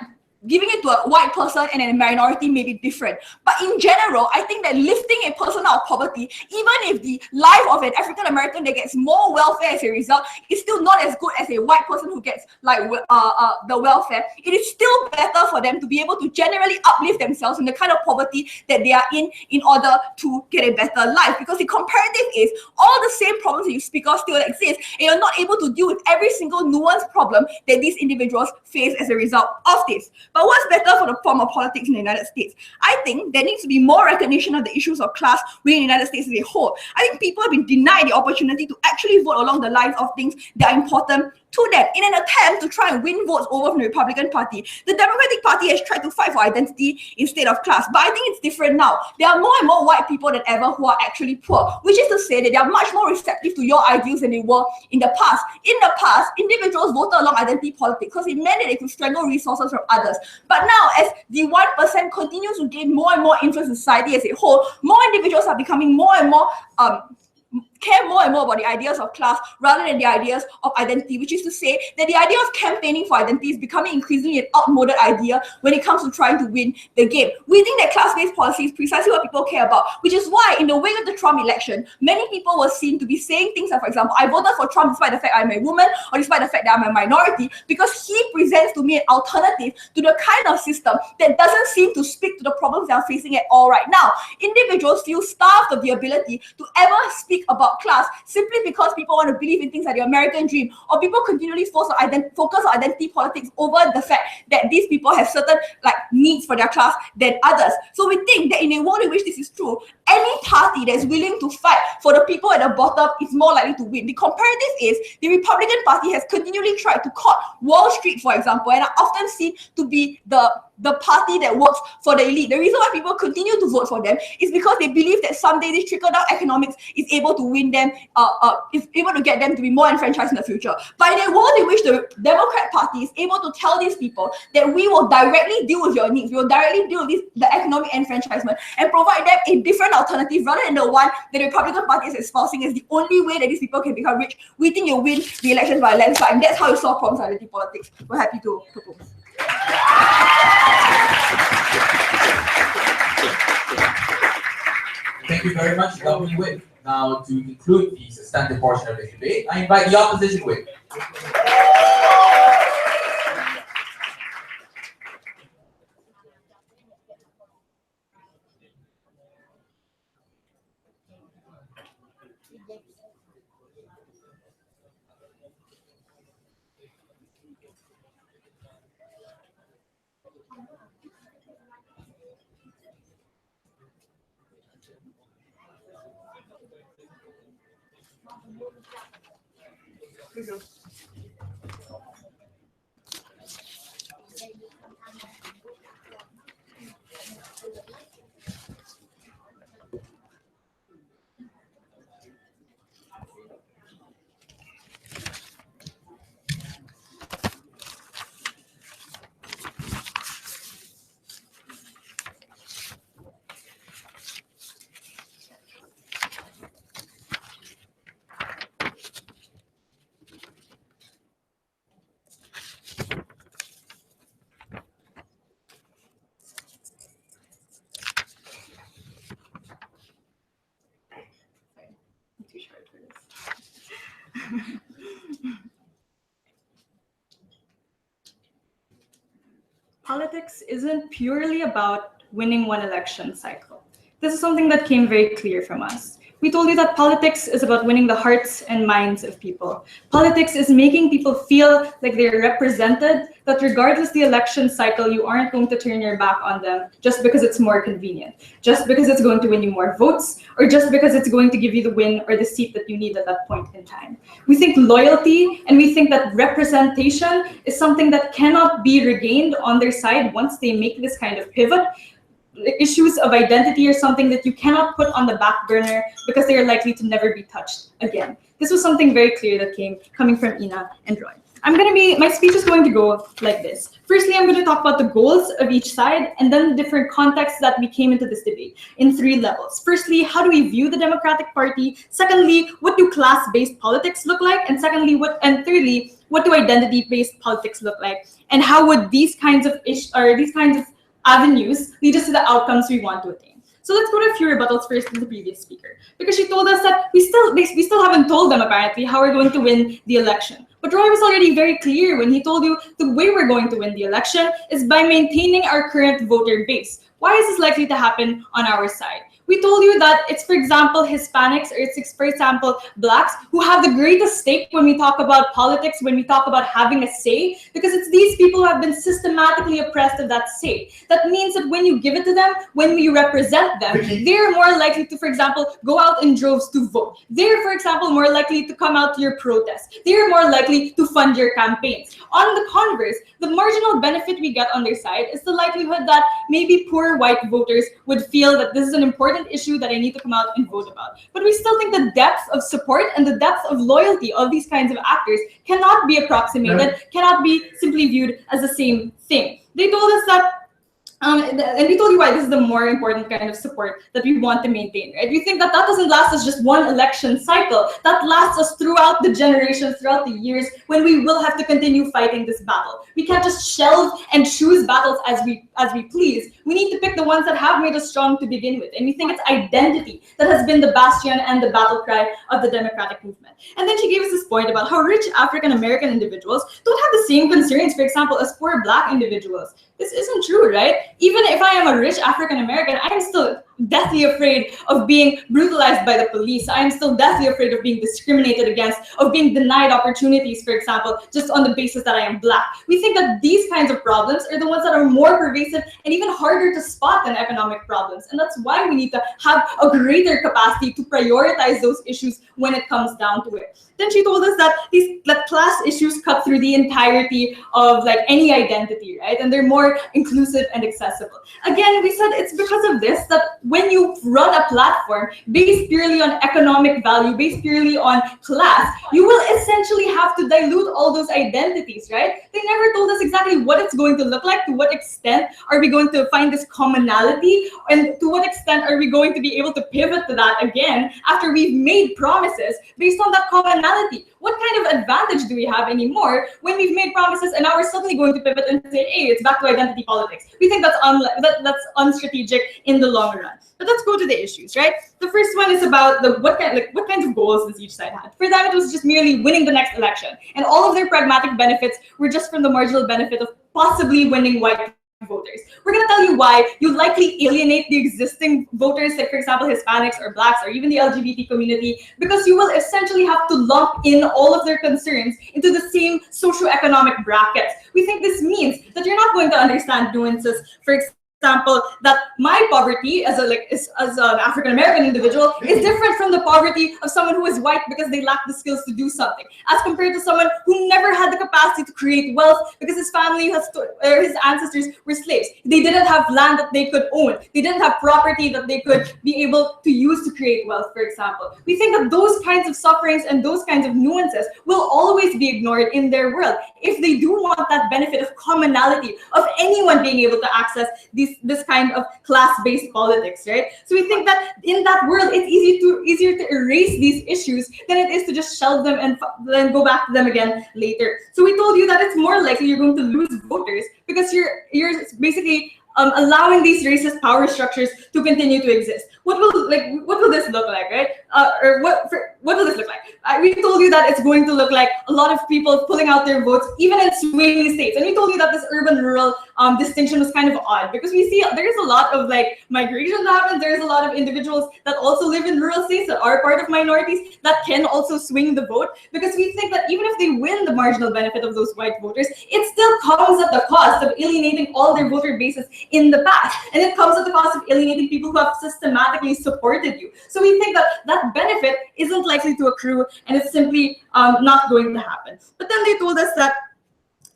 giving it to a white person and a minority may be different. But in general, I think that lifting a person out of poverty, even if the life of an African American that gets more welfare as a result is still not as good as a white person who gets like the welfare, it is still better for them to be able to generally uplift themselves in the kind of poverty that they are in order to get a better life. Because the comparative is all the same problems that you speak of still exist, and you're not able to deal with every single nuanced problem that these individuals face as a result of this. But what's better for the form of politics in the United States? I think there needs to be more recognition of the issues of class within the United States as a whole. I think people have been denied the opportunity to actually vote along the lines of things that are important to them in an attempt to try and win votes over from the Republican Party. The Democratic Party has tried to fight for identity instead of class, but I think it's different now. There are more and more white people than ever who are actually poor, which is to say that they are much more receptive to your ideals than they were in the past. In the past, individuals voted along identity politics because it meant that they could strangle resources from others. But now, as the 1% continues to gain more and more influence in society as a whole, more individuals are becoming more and more care more and more about the ideas of class rather than the ideas of identity, which is to say that the idea of campaigning for identity is becoming increasingly an outmoded idea when it comes to trying to win the game. We think that class-based policy is precisely what people care about, which is why in the wake of the Trump election, many people were seen to be saying things like, for example, I voted for Trump despite the fact I'm a woman or despite the fact that I'm a minority, because he presents to me an alternative to the kind of system that doesn't seem to speak to the problems that I'm facing at all right now. Individuals feel starved of the ability to ever speak about class simply because people want to believe in things like the American dream, or people continually focus on identity politics over the fact that these people have certain like needs for their class than others. So we think that in a world in which this is true, any party that's willing to fight for the people at the bottom is more likely to win. The comparative is the Republican Party has continually tried to court Wall Street, for example, and are often seen to be the party that works for the elite. The reason why people continue to vote for them is because they believe that someday this trickle-down economics is able to win them, is able to get them to be more enfranchised in the future. But in a world in which the Democrat Party is able to tell these people that we will directly deal with your needs, we will directly deal with the economic enfranchisement and provide them a different alternative rather than the one that the Republican Party is espousing as the only way that these people can become rich, we think you'll win the elections by a landslide, and that's how you solve problems like identity politics. We're happy to propose. Thank you very much, Governor Whip. Now, to conclude the substantive portion of the debate, I invite the opposition whip. Politics isn't purely about winning one election cycle. This is something that came very clear from us. We told you that politics is about winning the hearts and minds of people. Politics is making people feel like they're represented, that regardless the election cycle, you aren't going to turn your back on them just because it's more convenient, just because it's going to win you more votes, or just because it's going to give you the win or the seat that you need at that point in time. We think loyalty and we think that representation is something that cannot be regained on their side once they make this kind of pivot. Issues of identity are something that you cannot put on the back burner because they are likely to never be touched again. This was something very clear that coming from Ina and Roy. My speech is going to go like this. Firstly, I'm going to talk about the goals of each side and then the different contexts that we came into this debate in 3 levels. Firstly, how do we view the Democratic Party? Secondly, what do class-based politics look like? And thirdly, what do identity-based politics look like? And how would these kinds of avenues lead us to the outcomes we want to attain? So let's go to a few rebuttals first to the previous speaker, because she told us that we still haven't told them apparently how we're going to win the election. But Roy was already very clear when he told you the way we're going to win the election is by maintaining our current voter base. Why is this likely to happen on our side? We told you that it's, for example, Hispanics, or it's, for example, Blacks who have the greatest stake when we talk about politics, when we talk about having a say, because it's these people who have been systematically oppressed of that say. That means that when you give it to them, when you represent them, they're more likely to, for example, go out in droves to vote. They're, for example, more likely to come out to your protests. They're more likely to fund your campaigns. On the converse, the marginal benefit we get on their side is the likelihood that maybe poor white voters would feel that this is an important issue that I need to come out and vote about. But we still think the depth of support and the depth of loyalty of these kinds of actors cannot be approximated, cannot be simply viewed as the same thing. They told us that and we told you why this is the more important kind of support that we want to maintain, right? We think that doesn't last us just one election cycle. That lasts us throughout the generations, throughout the years, when we will have to continue fighting this battle. We can't just shelve and choose battles as we please. We need to pick the ones that have made us strong to begin with. And we think it's identity that has been the bastion and the battle cry of the democratic movement. And then she gave us this point about how rich African American individuals don't have the same concerns, for example, as poor Black individuals. This isn't true, right? Even if I am a rich African American, I'm still deathly afraid of being brutalized by the police. I am still deathly afraid of being discriminated against, of being denied opportunities, for example, just on the basis that I am Black. We think that these kinds of problems are the ones that are more pervasive and even harder to spot than economic problems. And that's why we need to have a greater capacity to prioritize those issues when it comes down to it. Then she told us that that class issues cut through the entirety of like any identity, right? And they're more inclusive and accessible. Again, we said it's because of this that when you run a platform based purely on economic value, based purely on class, you will essentially have to dilute all those identities, right? They never told us exactly what it's going to look like, to what extent are we going to find this commonality, and to what extent are we going to be able to pivot to that again after we've made promises based on that commonality. What kind of advantage do we have anymore when we've made promises and now we're suddenly going to pivot and say, hey, it's back to identity politics? We think that's unstrategic in the long run. But let's go to the issues, right? The first one is about what kinds of goals does each side have. For them, it was just merely winning the next election, and all of their pragmatic benefits were just from the marginal benefit of possibly winning white voters. We're going to tell you why you likely alienate the existing voters, like for example Hispanics or Blacks or even the LGBT community, because you will essentially have to lump in all of their concerns into the same socioeconomic brackets. We think this means that you're not going to understand nuances. For example, that my poverty as an African American individual is different from the poverty of someone who is white because they lack the skills to do something, as compared to someone who never had the capacity to create wealth because his family his ancestors were slaves. They didn't have land that they could own. They didn't have property that they could be able to use to create wealth, for example. We think that those kinds of sufferings and those kinds of nuances will always be ignored in their world if they do want that benefit of commonality, of anyone being able to access this kind of class-based politics, right? So we think that in that world, it's easier to erase these issues than it is to just shelve them and then go back to them again later. So we told you that it's more likely you're going to lose voters because you're basically allowing these racist power structures to continue to exist. What will this look like, right? What will this look like? We told you that it's going to look like a lot of people pulling out their votes, even in swing states. And we told you that this urban-rural distinction was kind of odd because we see there's a lot of migration that happens. There's a lot of individuals that also live in rural states that are part of minorities that can also swing the vote, because we think that even if they win the marginal benefit of those white voters, it still comes at the cost of alienating all their voter bases in the past. And it comes at the cost of alienating people who have systematically supported you. So we think that that benefit isn't likely to accrue and it's simply not going to happen. But then they told us that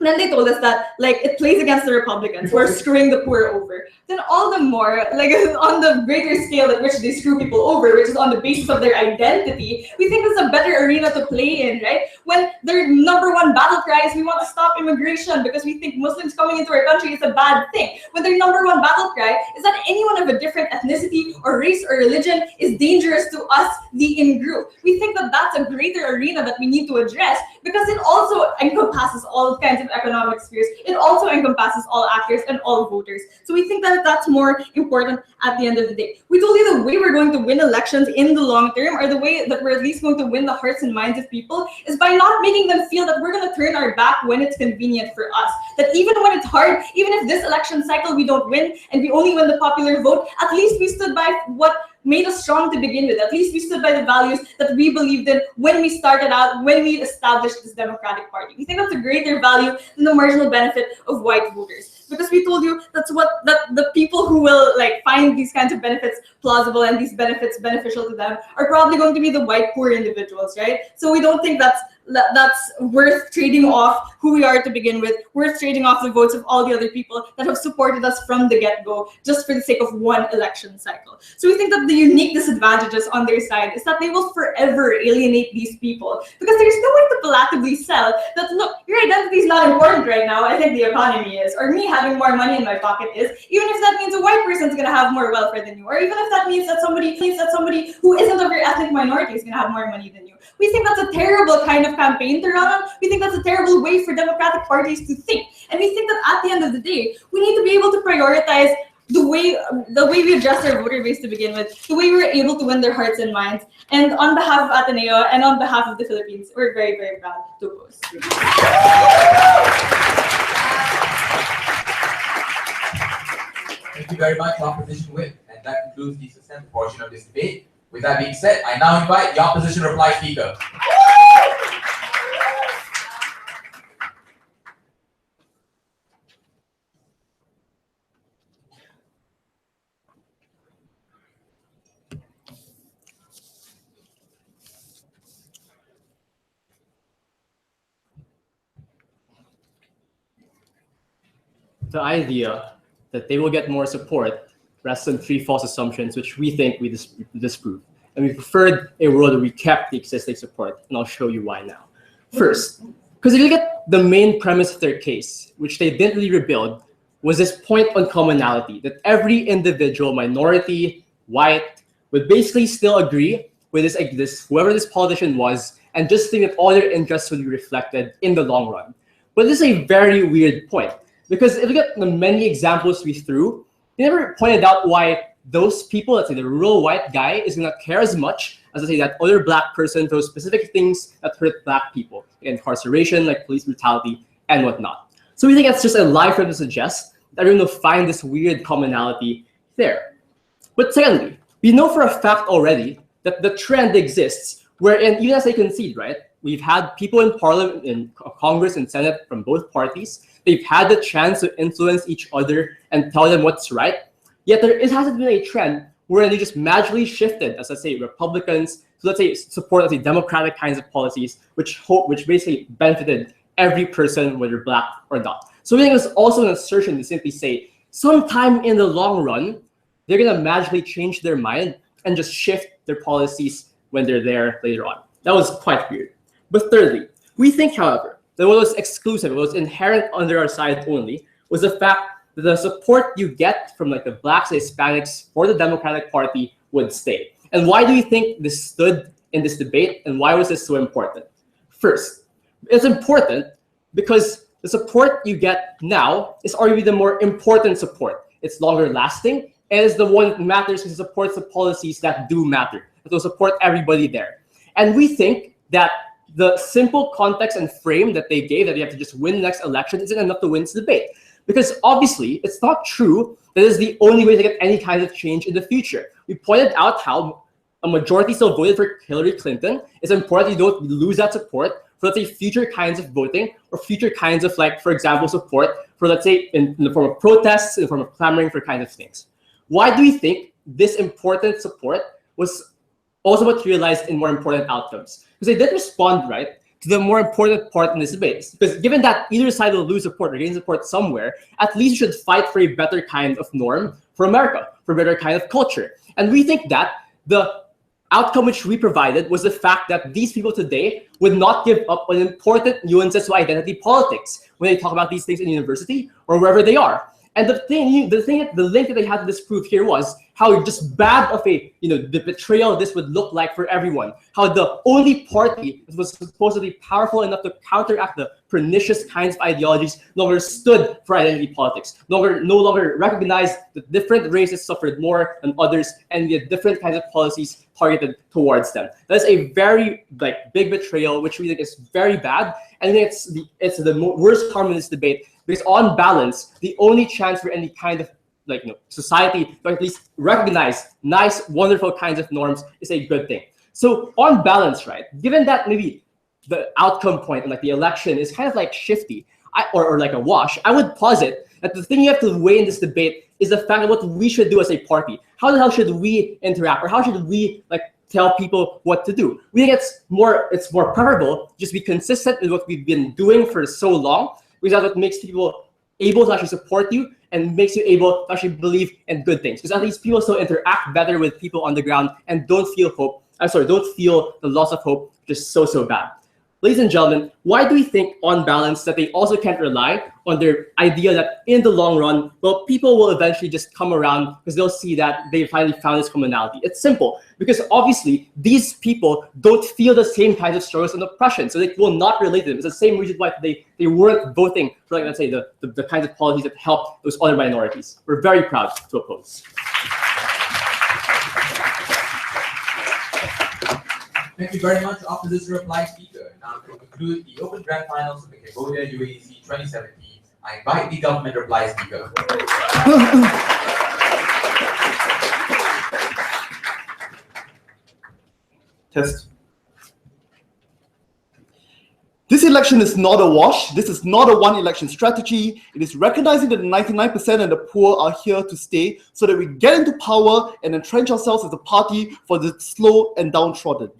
then they told us that like it plays against the Republicans who are screwing the poor over. Then all the more, like on the greater scale at which they screw people over, which is on the basis of their identity, we think it's a better arena to play in, right? When their number one battle cry is we want to stop immigration because we think Muslims coming into our country is a bad thing. When their number one battle cry is that anyone of a different ethnicity or race or religion is dangerous to us, the in-group. We think that that's a greater arena that we need to address because it also encompasses all kinds of economic spheres. It also encompasses all actors and all voters. So we think that that's more important at the end of the day. We told you the way we're going to win elections in the long term, or the way that we're at least going to win the hearts and minds of people, is by not making them feel that we're going to turn our back when it's convenient for us. That even when it's hard, even if this election cycle we don't win and we only win the popular vote, at least we stood by what made us strong to begin with. At least we stood by the values that we believed in when we started out, when we established this Democratic Party. We think that's a greater value than the marginal benefit of white voters. Because we told you that the people who will like find these kinds of benefits plausible and these benefits beneficial to them are probably going to be the white poor individuals, right? So we don't think that's worth trading off who we are to begin with, worth trading off the votes of all the other people that have supported us from the get-go just for the sake of one election cycle. So we think that the unique disadvantages on their side is that they will forever alienate these people because there's no way to palatability sell that, look, your identity is not important right now, I think the economy is, or me having more money in my pocket is, even if that means a white person's gonna have more welfare than you, or even if that means that somebody who isn't of your ethnic minority is gonna have more money than you. We think that's a terrible kind of campaign to run on. We think that's a terrible way for democratic parties to think. And we think that at the end of the day, we need to be able to prioritize the way we address our voter base to begin with, the way we're able to win their hearts and minds. And on behalf of Ateneo and on behalf of the Philippines, we're very, very proud to oppose. Thank you very much, Opposition Whip. And that concludes the substantive portion of this debate. With that being said, I now invite the Opposition Reply Speaker. The idea that they will get more support rests on three false assumptions, which we think we disprove. And we preferred a world where we kept the existing support, and I'll show you why now. First, because if you look at the main premise of their case, which they didn't really rebuild, was this point on commonality, that every individual, minority, white, would basically still agree with this whoever this politician was, and just think that all their interests would be reflected in the long run. But this is a very weird point, because if you look at the many examples we threw, they never pointed out why those people, let's say the rural white guy, is gonna care as much as, let's say, that other black person for those specific things that hurt black people, like incarceration, like police brutality, and whatnot. So we think that's just a lie for them to suggest that everyone will find this weird commonality there. But secondly, we know for a fact already that the trend exists, wherein even as they concede, right, we've had people in Parliament, in Congress and Senate from both parties. They've had the chance to influence each other and tell them what's right. Yet there hasn't been a trend where they just magically shifted, as let's say Republicans, to let's say support, let's say democratic kinds of policies, which basically benefited every person, whether black or not. So we think it's also an assertion to simply say, sometime in the long run, they're gonna magically change their mind and just shift their policies when they're there later on. That was quite weird. But thirdly, we think, however, that what was exclusive, what was inherent under our side only, was the fact that the support you get from like the blacks and Hispanics for the Democratic Party would stay. And why do you think this stood in this debate, and why was this so important? First, it's important because the support you get now is arguably the more important support. It's longer lasting, and it's the one that matters because it supports the policies that do matter. It will support everybody there. And we think that the simple context and frame that they gave, that you have to just win the next election, isn't enough to win this debate. Because obviously, it's not true that it's the only way to get any kind of change in the future. We pointed out how a majority still voted for Hillary Clinton. It's important you don't lose that support for, let's say, future kinds of voting or future kinds of, like, for example, support for, let's say, in the form of protests, in the form of clamoring for kinds of things. Why do we think this important support was also materialized in more important outcomes? Because they did respond, right, to the more important part in this debate. Because given that either side will lose support or gain support somewhere, at least you should fight for a better kind of norm for America, for a better kind of culture. And we think that the outcome which we provided was the fact that these people today would not give up on important nuances to identity politics when they talk about these things in university or wherever they are. And the link that they had to disprove here was how just bad of a, the betrayal this would look like for everyone. How the only party that was supposedly powerful enough to counteract the pernicious kinds of ideologies no longer stood for identity politics, no longer recognized that different races suffered more than others, and the different kinds of policies targeted towards them. That's a very big betrayal, which we think is very bad. And I think it's the worst harm in this debate, because on balance, the only chance for any kind of society to at least recognize nice, wonderful kinds of norms is a good thing. So on balance, right, given that maybe the outcome point and the election is kind of shifty or like a wash, I would posit that the thing you have to weigh in this debate is the fact of what we should do as a party. How the hell should we interact, or how should we tell people what to do? We think it's more preferable just be consistent with what we've been doing for so long, because that's what makes people able to actually support you and makes you able to actually believe in good things. Because at least people still interact better with people on the ground and don't feel the loss of hope just so bad. Ladies and gentlemen, why do we think on balance that they also can't rely on their idea that in the long run, well, people will eventually just come around because they'll see that they finally found this commonality? It's simple, because obviously these people don't feel the same kinds of struggles and oppression, so they will not relate to them. It's the same reason why they weren't voting for, let's say, the kinds of policies that help those other minorities. We're very proud to oppose. Thank you very much, Opposition Reply Speaker. Now to conclude the open grand finals of the Cambodia UADC 2017, I invite the Government Reply Speaker. Test. This election is not a wash. This is not a one-election strategy. It is recognizing that the 99% and the poor are here to stay so that we get into power and entrench ourselves as a party for the slow and downtrodden.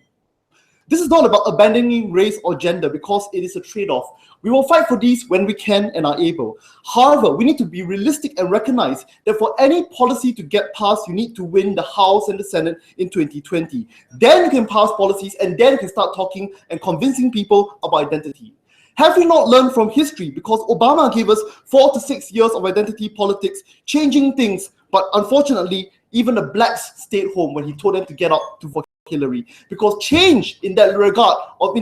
This is not about abandoning race or gender, because it is a trade-off. We will fight for these when we can and are able. However, we need to be realistic and recognize that for any policy to get passed, you need to win the House and the Senate in 2020. Then you can pass policies, and then you can start talking and convincing people about identity. Have we not learned from history? Because Obama gave us 4 to 6 years of identity politics, changing things, but unfortunately, even the blacks stayed home when he told them to get out to vote Hillary, because change in that regard of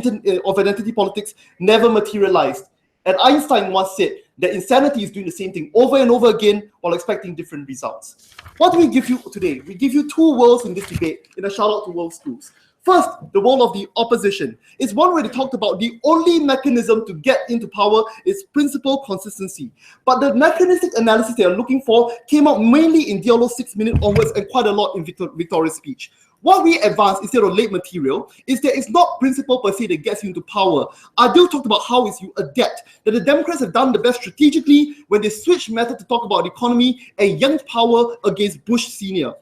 identity politics never materialized. And Einstein once said that insanity is doing the same thing over and over again while expecting different results. What do we give you today? We give you two worlds in this debate, in a shout out to world schools. First, the world of the opposition. It's one where they talked about the only mechanism to get into power is principle consistency. But the mechanistic analysis they are looking for came out mainly in Dialog 6 minutes onwards and quite a lot in Victoria's speech. What we advance instead of late material is that it's not principle per se that gets you into power. Adil talked about how is you adapt, that the Democrats have done the best strategically when they switched method to talk about the economy and yanked power against Bush Sr.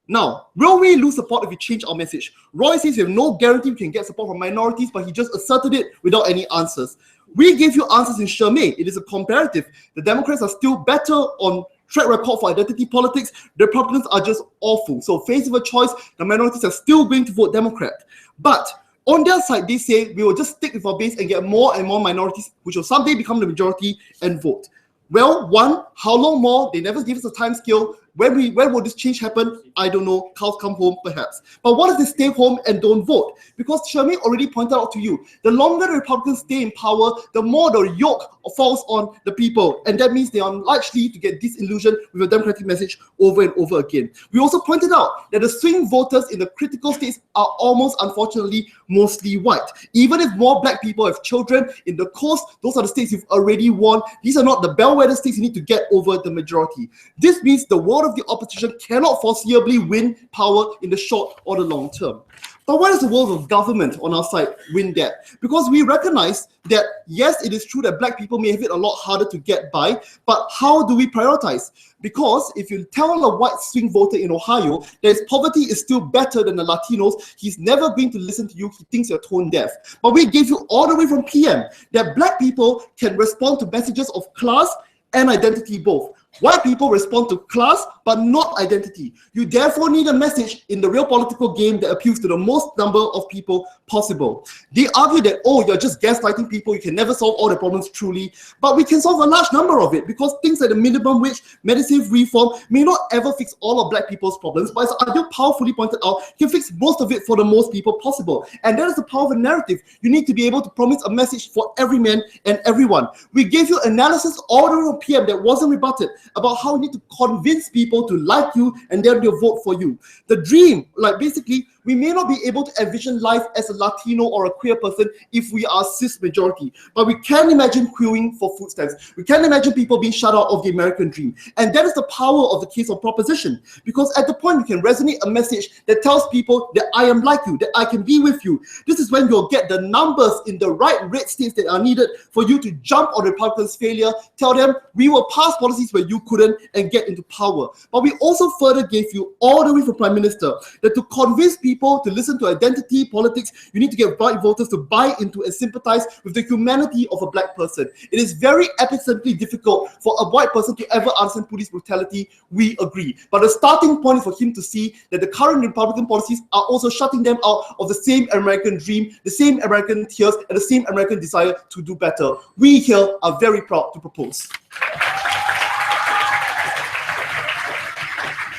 Now, will we lose support if we change our message? Roy says we have no guarantee we can get support from minorities, but he just asserted it without any answers. We gave you answers in Shermay. It is a comparative. The Democrats are still better on track record for identity politics. The Republicans are just awful. So faced with a choice, the minorities are still going to vote Democrat. But on their side, they say we will just stick with our base and get more and more minorities, which will someday become the majority and vote. Well, one, how long more? They never give us a time scale. When will this change happen? I don't know. Cows come home, perhaps. But what if they stay home and don't vote? Because Shermay already pointed out to you, the longer the Republicans stay in power, the more the yoke falls on the people. And that means they are unlikely to get disillusioned with a democratic message over and over again. We also pointed out that the swing voters in the critical states are almost, unfortunately, mostly white. Even if more black people have children in the coast, those are the states you've already won. These are not the bellwether states you need to get over the majority. This means the world part of the opposition cannot foreseeably win power in the short or the long term. But why does the world of government on our side win that? Because we recognize that, yes, it is true that black people may have it a lot harder to get by, but how do we prioritize? Because if you tell a white swing voter in Ohio that his poverty is still better than the Latinos, he's never going to listen to you. He thinks you're tone deaf. But we gave you all the way from PM that black people can respond to messages of class and identity both. White people respond to class, but not identity. You therefore need a message in the real political game that appeals to the most number of people possible. They argue that, oh, you're just gaslighting people, you can never solve all the problems truly, but we can solve a large number of it because things like the minimum wage, Medicare reform may not ever fix all of black people's problems, but as Adil powerfully pointed out, can fix most of it for the most people possible. And that is the power of a narrative. You need to be able to promise a message for every man and everyone. We gave you analysis all the way from PM that wasn't rebutted about how you need to convince people to like you and then they'll vote for you. The dream, like basically, we may not be able to envision life as a Latino or a queer person if we are cis majority, but we can imagine queuing for food stamps. We can imagine people being shut out of the American dream. And that is the power of the case of proposition. Because at the point you can resonate a message that tells people that I am like you, that I can be with you. This is when you'll get the numbers in the right red states that are needed for you to jump on Republicans' failure, tell them we will pass policies where you couldn't and get into power. But we also further gave you all the way from Prime Minister that to convince people to listen to identity politics, you need to get white voters to buy into and sympathize with the humanity of a black person. It is very epicently difficult for a white person to ever understand police brutality. We agree. But the starting point is for him to see that the current Republican policies are also shutting them out of the same American dream, the same American tears, and the same American desire to do better. We here are very proud to propose.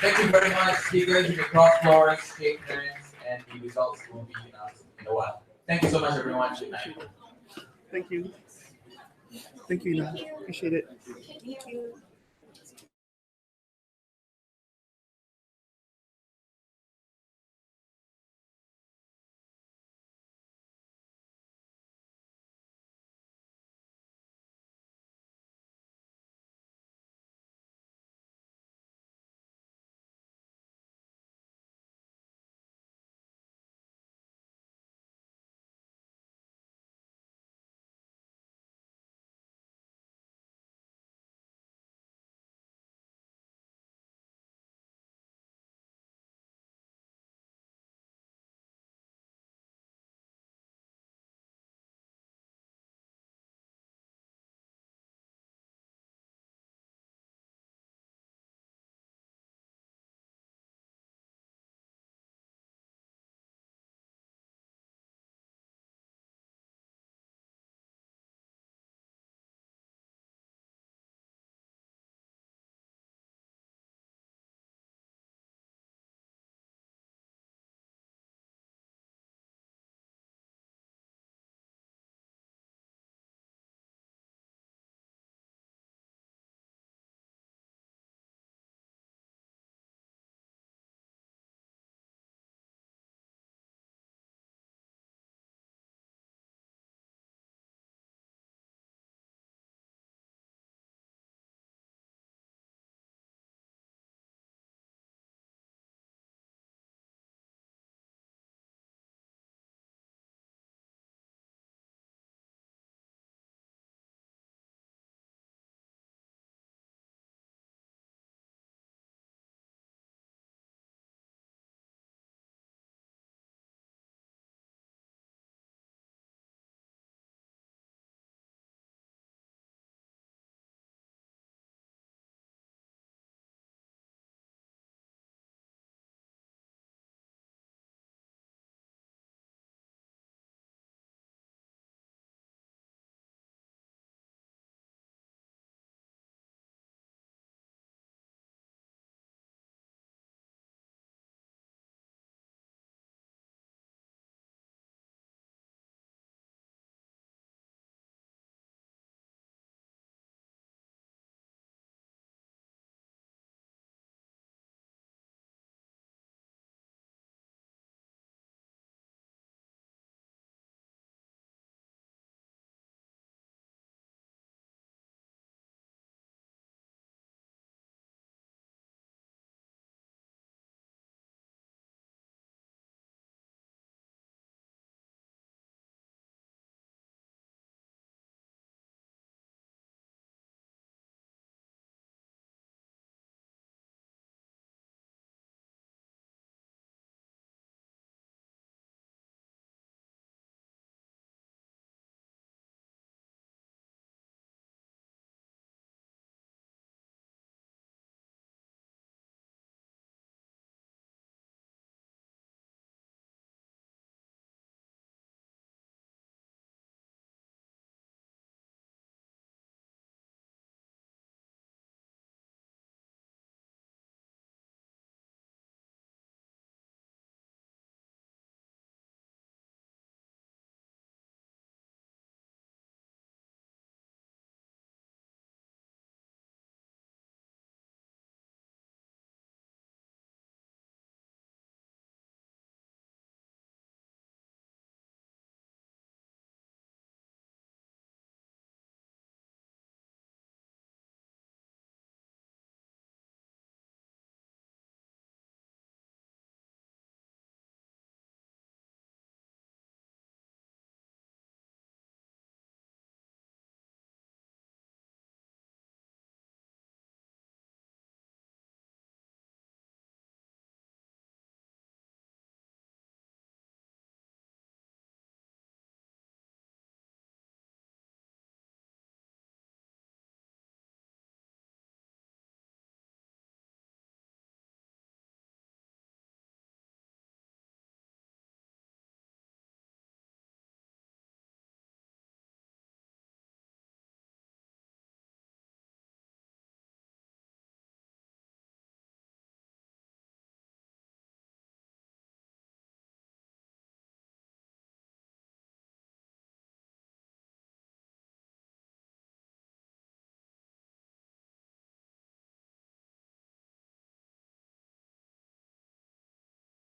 Thank you very much, speakers. You may cross floors, shake hands, and the results will be announced in a while. Thank you so much, everyone. Good night. Thank you. Thank you, Ina. Appreciate it. Thank you.